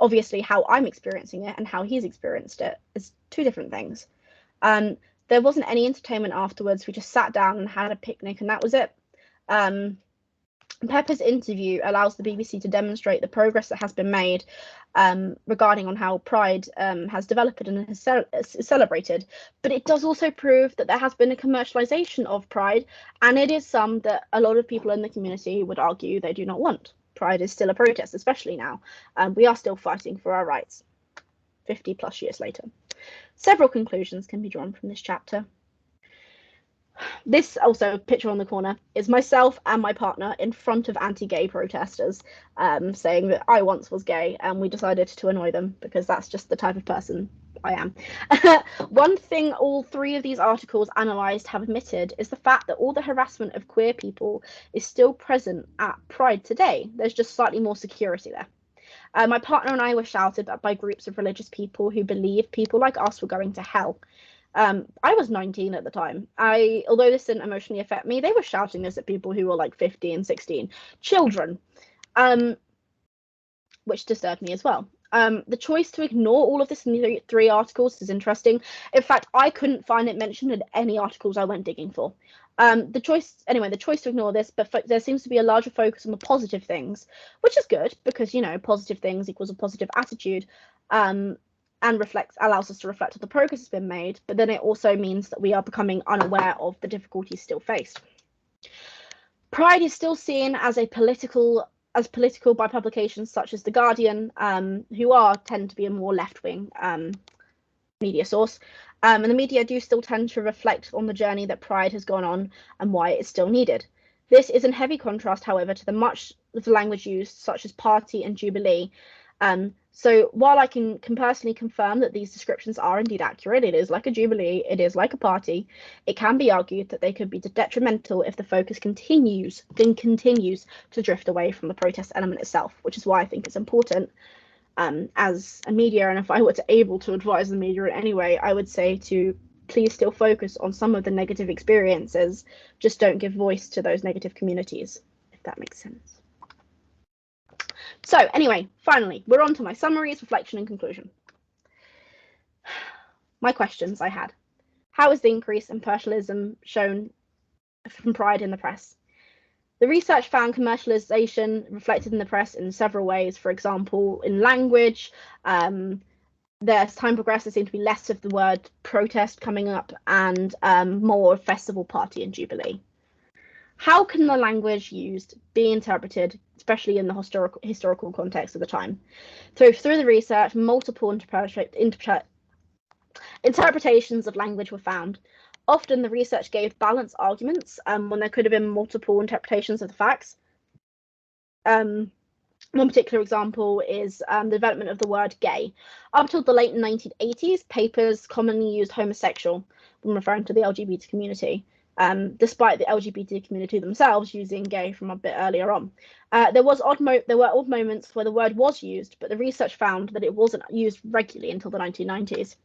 obviously how I'm experiencing it and how he's experienced it is two different things. There wasn't any entertainment afterwards. We just sat down and had a picnic and that was it. Pepper's interview allows the BBC to demonstrate the progress that has been made regarding on how Pride has developed and is celebrated, but it does also prove that there has been a commercialization of Pride, and it is some that a lot of people in the community would argue they do not want. Pride is still a protest, especially now. We are still fighting for our rights 50 plus years later. Several conclusions can be drawn from this chapter. This also picture on the corner is myself and my partner in front of anti-gay protesters saying that I once was gay, and we decided to annoy them because that's just the type of person I am. One thing all three of these articles analysed have admitted is the fact that all the harassment of queer people is still present at Pride today. There's just slightly more security there. My partner and I were shouted at by groups of religious people who believed people like us were going to hell. I was 19 at the time. Although this didn't emotionally affect me, they were shouting this at people who were like 15, 16, children, which disturbed me as well. The choice to ignore all of this in the three articles is interesting. In fact, I couldn't find it mentioned in any articles I went digging for. The choice to ignore this, but there seems to be a larger focus on the positive things, which is good because, you know, positive things equals a positive attitude. And allows us to reflect on the progress that's been made, but then it also means that we are becoming unaware of the difficulties still faced. Pride is still seen as political by publications such as The Guardian, who tend to be a more left-wing media source. And the media do still tend to reflect on the journey that Pride has gone on and why it is still needed. This is in heavy contrast, however, to the much of the language used, such as party and jubilee. So while I can personally confirm that these descriptions are indeed accurate, it is like a jubilee, it is like a party, it can be argued that they could be detrimental if the focus continues to drift away from the protest element itself, which is why I think it's important as a media, and if I were able to advise the media in any way, I would say to please still focus on some of the negative experiences, just don't give voice to those negative communities, if that makes sense. So anyway, finally, we're on to my summaries, reflection and conclusion. My questions I had. How is the increase in partialism shown from Pride in the press? The research found commercialization reflected in the press in several ways. For example, in language, as time progressed, there seemed to be less of the word protest coming up and more festival, party and jubilee. How can the language used be interpreted, especially in the historical context of the time? Through the research, multiple interpretations of language were found. Often the research gave balanced arguments when there could have been multiple interpretations of the facts. One particular example is the development of the word gay. Up until the late 1980s, papers commonly used homosexual when referring to the LGBT community. Despite the LGBT community themselves using gay from a bit earlier on. There were odd moments where the word was used, but the research found that it wasn't used regularly until the 1990s.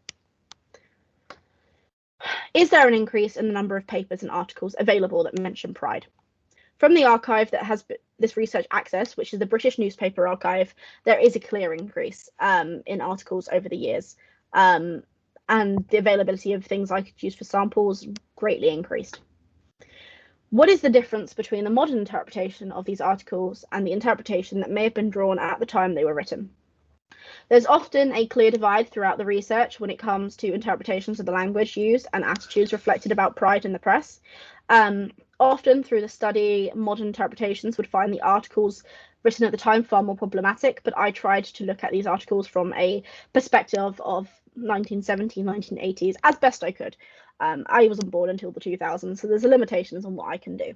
Is there an increase in the number of papers and articles available that mention Pride? From the archive that has this research access, which is the British Newspaper Archive, there is a clear increase in articles over the years. And the availability of things I could use for samples greatly increased. What is the difference between the modern interpretation of these articles and the interpretation that may have been drawn at the time they were written? There's often a clear divide throughout the research when it comes to interpretations of the language used and attitudes reflected about pride in the press. Often through the study, modern interpretations would find the articles written at the time far more problematic, but I tried to look at these articles from a perspective of 1970s, 1980s as best I could. I wasn't born until the 2000s, so there's limitations on what I can do.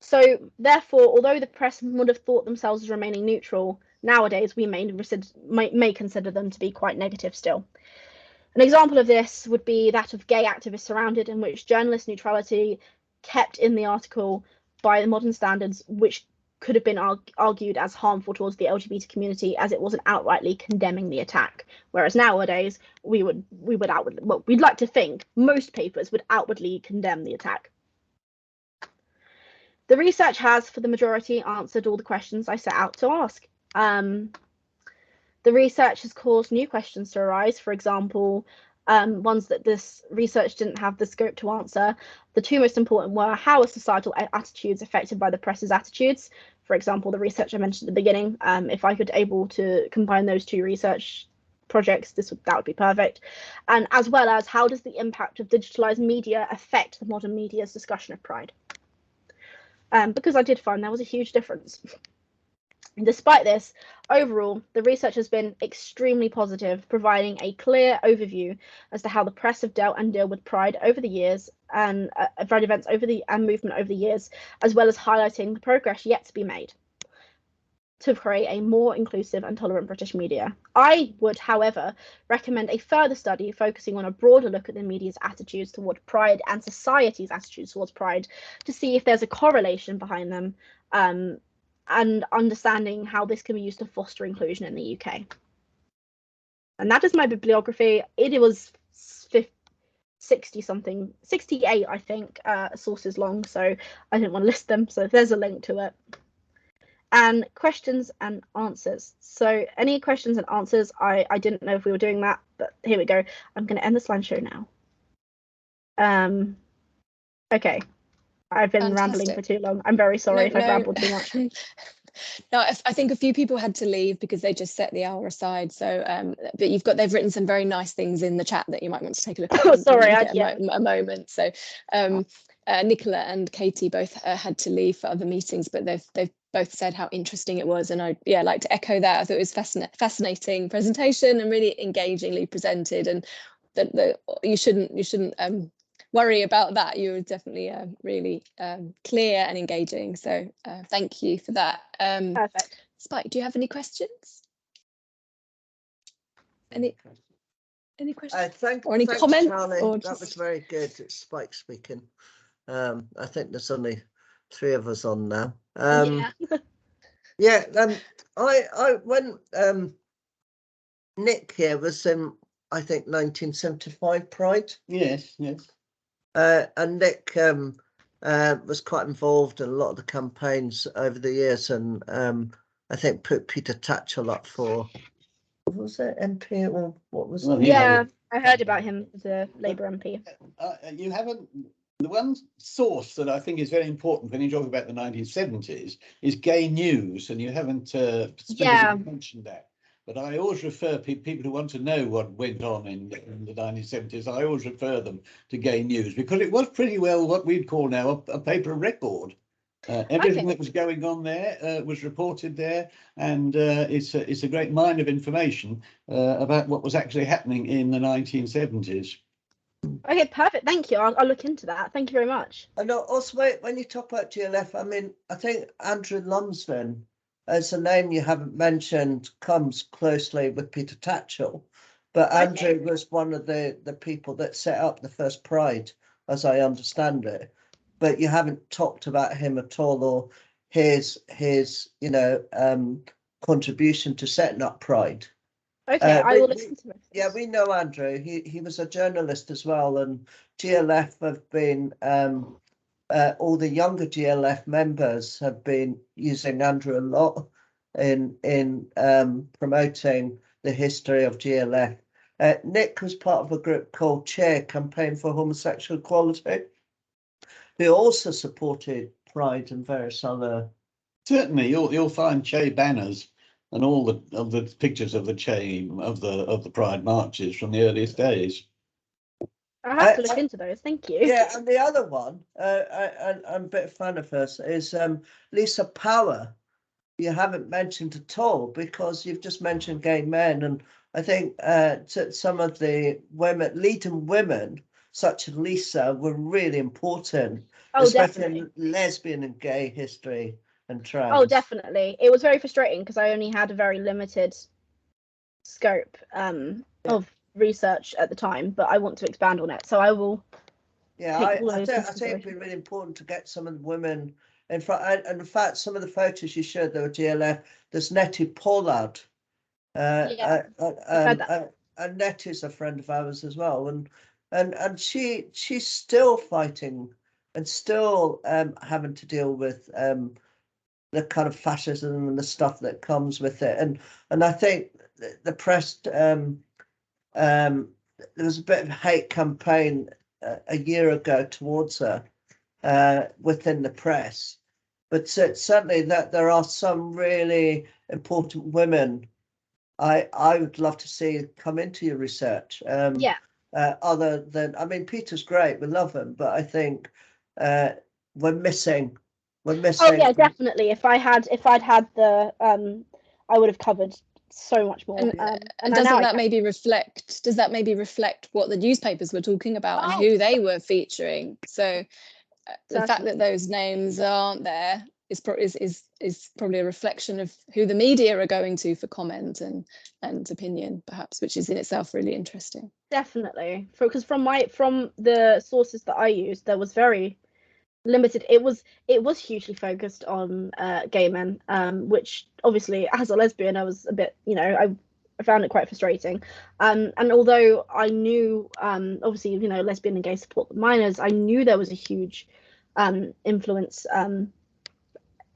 So therefore, although the press would have thought themselves as remaining neutral, nowadays we may consider them to be quite negative still. An example of this would be that of Gay Activists Surrounded, in which journalist neutrality kept in the article by the modern standards, which could have been argued as harmful towards the LGBT community, as it wasn't outrightly condemning the attack. Whereas nowadays we would outwardly, well, we'd like to think most papers would outwardly condemn the attack. The research has, for the majority, answered all the questions I set out to ask. The research has caused new questions to arise, for example, ones that this research didn't have the scope to answer. The two most important were, how are societal attitudes affected by the press's attitudes? For example, the research I mentioned at the beginning. If I could able to combine those two research projects, that would be perfect. And as well as, how does the impact of digitalized media affect the modern media's discussion of pride? Because I did find there was a huge difference. Despite this, overall, the research has been extremely positive, providing a clear overview as to how the press have dealt and deal with pride over the years and pride events and movement over the years, as well as highlighting the progress yet to be made to create a more inclusive and tolerant British media. I would, however, recommend a further study focusing on a broader look at the media's attitudes toward pride and society's attitudes towards pride to see if there's a correlation behind them, and understanding how this can be used to foster inclusion in the UK. And that is my bibliography. It was 60-something, 68, I think, sources long, so I didn't want to list them, so there's a link to it. And questions and answers. So any questions and answers, I didn't know if we were doing that, but here we go. I'm going to end the slideshow now. Okay. I've been rambling for too long. I'm very sorry if I've rambled too much. No, I think a few people had to leave because they just set the hour aside. So, but they've written some very nice things in the chat that you might want to take a look at. Oh, sorry, a moment. So, Nicola and Katie both had to leave for other meetings, but they've both said how interesting it was, and I like to echo that. I thought it was fascinating presentation and really engagingly presented, and that you shouldn't worry about that. You were definitely really clear and engaging, so thank you for that. Perfect. Spike, do you have any questions? Any questions? Or any comments? Charlie. That was very good. It's Spike speaking. I think there's only 3 of us on now. Yeah. I when Nick here was in, I think, 1975 Pride. Yes. And Nick was quite involved in a lot of the campaigns over the years, and I think put Peter Tatchell up for, what was it, MP, or what was it? Yeah, I heard about him as a Labour MP. You haven't. The one source that I think is very important when you talk about the 1970s is Gay News, and you haven't specifically mentioned that. But I always refer people who want to know what went on in the 1970s, I always refer them to Gay News, because it was pretty well what we'd call now a paper of record. Everything that was going on there was reported there, and it's a great mine of information about what was actually happening in the 1970s. Okay, perfect. Thank you. I'll look into that. Thank you very much. And also, when you talk about GLF, I mean, I think Andrew Lumsden, as a name you haven't mentioned, comes closely with Peter Tatchell, but Andrew was one of the people that set up the first Pride, as I understand it. But you haven't talked about him at all, or his contribution to setting up Pride. Okay, I will listen to it. Yeah, we know Andrew. He was a journalist as well, and GLF have been all the younger GLF members have been using Andrew a lot in promoting the history of GLF. Nick was part of a group called Chair Campaign for Homosexual Equality, who also supported Pride and various other. Certainly, you'll find Che banners and all the pictures of the Che of the Pride marches from the earliest days. I have to look into those. Thank you. Yeah, and the other one, I'm a bit fan of hers, is Lisa Power. You haven't mentioned at all because you've just mentioned gay men, and I think some of the leading women, such as Lisa, were really important, especially definitely. in lesbian and gay history and trans. Oh, definitely. It was very frustrating because I only had a very limited scope of research at the time, but I want to expand on it, so I will. Yeah, I think it'd be really important to get some of the women in front. And in fact, some of the photos you showed, there were GLF. There's Nettie Pollard. And Nettie's a friend of ours as well, and she's still fighting and still having to deal with the kind of fascism and the stuff that comes with it. And I think the press, there was a bit of a hate campaign a year ago towards her within the press, but certainly that there are some really important women I would love to see come into your research. Other than, I mean, Peter's great, we love him, but I think we're missing. Oh yeah, definitely. If I'd had the I would have covered so much more. And does that maybe reflect what the newspapers were talking about and who they were featuring? So the fact that those names aren't there is probably a reflection of who the media are going to for comment and opinion, perhaps, which is in itself really interesting. Definitely, because from the sources that I used, there was very limited. It was hugely focused on gay men, which obviously, as a lesbian, I was a bit, I found it quite frustrating. And although I knew, obviously, lesbian and gay support the minors, I knew there was a huge influence.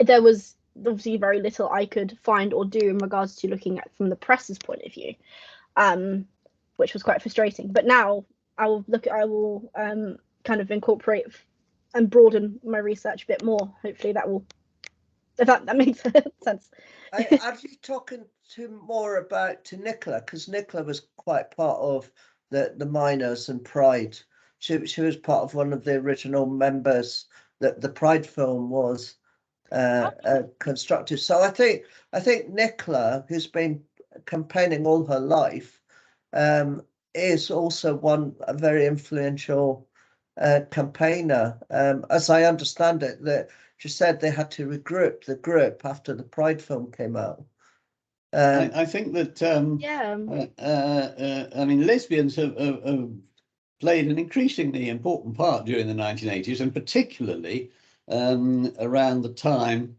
There was obviously very little I could find or do in regards to looking at from the press's point of view, which was quite frustrating. But now I will kind of incorporate and broaden my research a bit more. Hopefully that will, if that makes sense. Have you talking more to Nicola, because Nicola was quite part of the minors and Pride. She was part of one of the original members that the Pride film was constructed. So I think Nicola, who's been campaigning all her life, is also a very influential campaigner. As I understand it, that she said they had to regroup the group after the Pride film came out. I think that I mean, lesbians have played an increasingly important part during the 1980s, and particularly around the time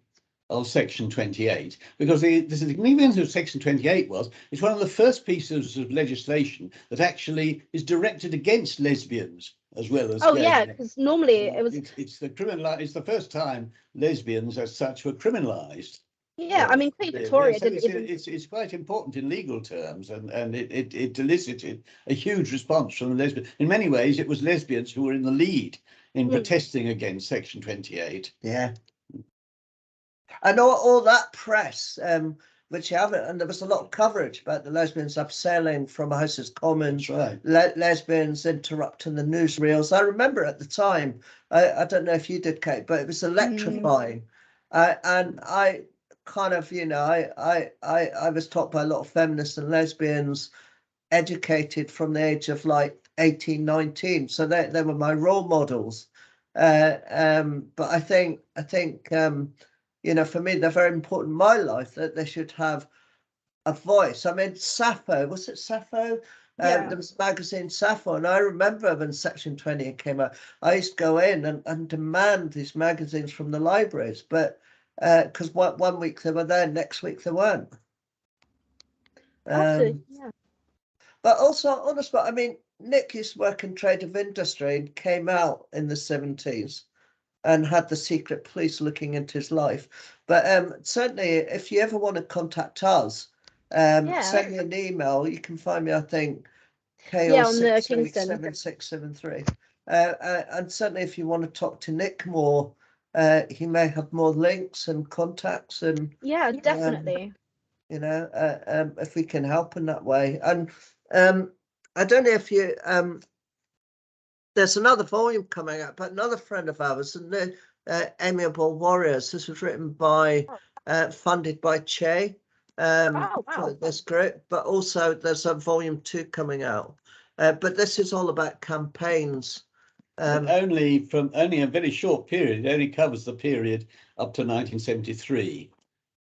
of Section 28, because the significance of Section 28 it's one of the first pieces of legislation that actually is directed against lesbians as well as gay. Because normally it's the first time lesbians as such were criminalized. I mean, Queen Victoria didn't even. It's quite important in legal terms, and it elicited a huge response from the lesbians. In many ways, it was lesbians who were in the lead in protesting against Section 28. Yeah. And all that press, which you haven't, and there was a lot of coverage about the lesbians upselling from Houses Commons, right. Lesbians interrupting the newsreels. I remember at the time, I don't know if you did, Kate, but it was electrifying. And I kind of, I was taught by a lot of feminists and lesbians, educated from the age of like 18, 19. So they were my role models. But I think for me, they're very important in my life, that they should have a voice. I mean, Sappho, was it Sappho? There was a magazine, Sappho, and I remember when Section 20 came out, I used to go in and demand these magazines from the libraries, but because one week they were there, next week they weren't. But also, on the spot, I mean, Nick used to work in trade of industry and came out in the 70s. and had the secret police looking into his life. But certainly, if you ever want to contact us, send me an email. You can find me, I think, on the Kingston 7673. And certainly, if you want to talk to Nick more, he may have more links and contacts, and yeah, definitely. If we can help in that way. And I don't know if you there's another volume coming out, but another friend of ours, and the Amiable Warriors. This was written by, funded by Che, for this group, but also there's a volume 2 coming out. But this is all about campaigns. Only a very short period. It only covers the period up to 1973.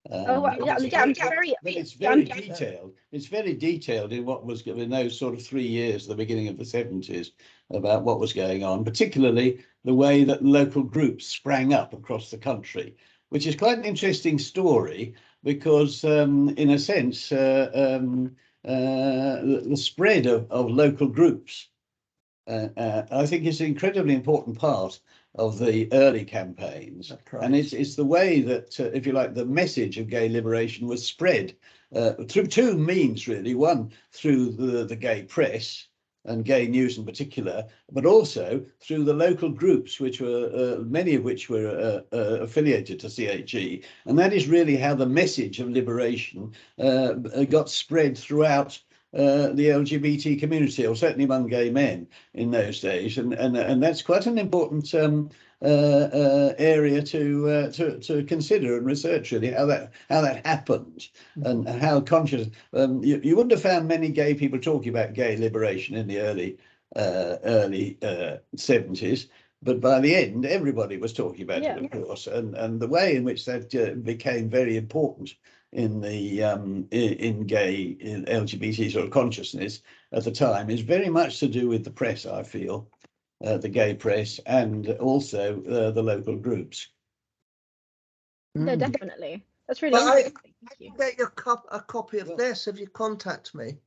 It's very detailed. It's very detailed in what was in those sort of 3 years, the beginning of the 70s, about what was going on, particularly the way that local groups sprang up across the country, which is quite an interesting story because, in a sense, the spread of local groups, I think, is an incredibly important part of the early campaigns. And it's the way that, if you like, the message of gay liberation was spread through 2 means, really. One, through the gay press and gay news in particular, but also through the local groups, which were many of which were affiliated to CHE. And that is really how the message of liberation got spread throughout the LGBT community, or certainly among gay men in those days, and that's quite an important area to consider and research, really, how that happened and how conscious. You wouldn't have found many gay people talking about gay liberation in the early 70s. But by the end, everybody was talking about it, of course, and the way in which that became very important in the in LGBT sort of consciousness at the time is very much to do with the press, I feel, the gay press, and also the local groups. No, definitely. That's really interesting. Thank you. Get your a copy of this if you contact me.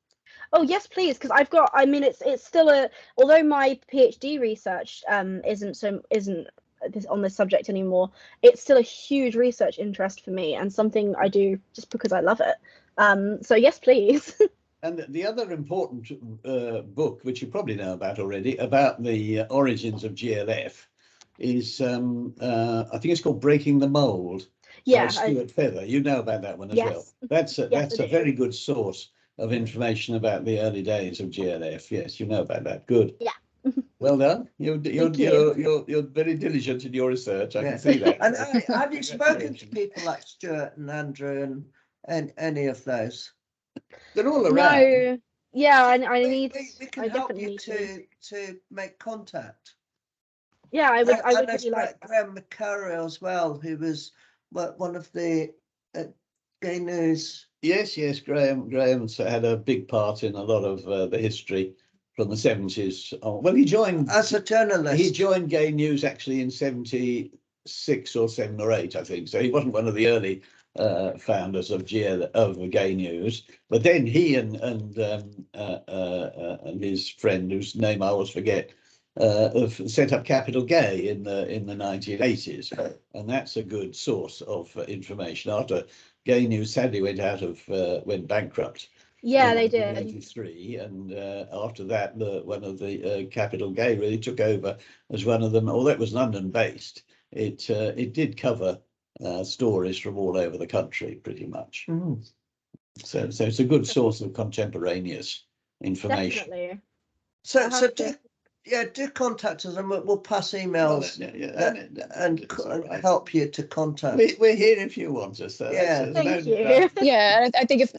Oh yes, please, because I've got. I mean, it's still although my PhD research isn't on this subject anymore, it's still a huge research interest for me and something I do just because I love it. So yes, please. And the other important book, which you probably know about already, about the origins of GLF, is I think it's called Breaking the Mold. Yeah, Stuart Feather. You know about that one as well. That's a very good source of information about the early days of GLF. Yes, you know about that. Good. Yeah. Well done. You're very diligent in your research. I can see that. And have you spoken to people like Stuart and Andrew and any of those? They're all around. No. Yeah, I need. We can help you to make contact. Yeah, I would there's really like Graham McCarroll as well, who was one of the gay news. Yes, Graham's had a big part in a lot of the history from the 70s. Well, he joined as a journalist. He joined Gay News actually in 76 or 7 or 8, I think. So he wasn't one of the early founders of Gay News. But then he and his friend, whose name I always forget, set up Capital Gay in the 1980s, and that's a good source of information. After Gay News sadly went bankrupt. Yeah, they did. In 1983, and after that, one of the Capital Gay really took over as one of them. Although it was London-based, it did cover stories from all over the country, pretty much. So it's a good source of contemporaneous information. Definitely. So do contact us, and we'll pass emails and help you to contact. We're here if you want us. So thank you. Yeah, I think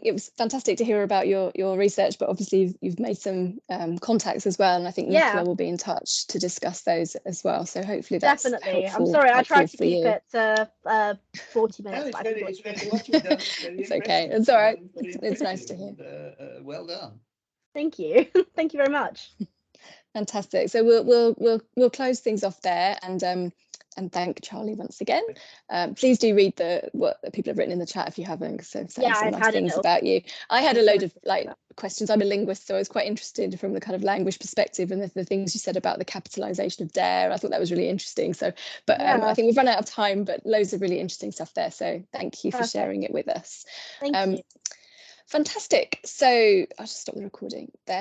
it was fantastic to hear about your research, but obviously you've made some contacts as well, and I think Nicola will be in touch to discuss those as well. So hopefully that's definitely. Helpful, I'm sorry, I tried to keep you. it 40 minutes. It's okay. It's all right. It's nice to hear. Well done. Thank you. Thank you very much. Fantastic. So we'll close things off there, and and thank Charlie once again. Please do read what people have written in the chat if you haven't, because they're saying some nice things about you. I had a load of questions. I'm a linguist, so I was quite interested from the kind of language perspective, and the things you said about the capitalization of dare. I thought that was really interesting. So, but I think we've run out of time, but loads of really interesting stuff there. So thank you for sharing it with us. Thank you. Fantastic. So I'll just stop the recording there.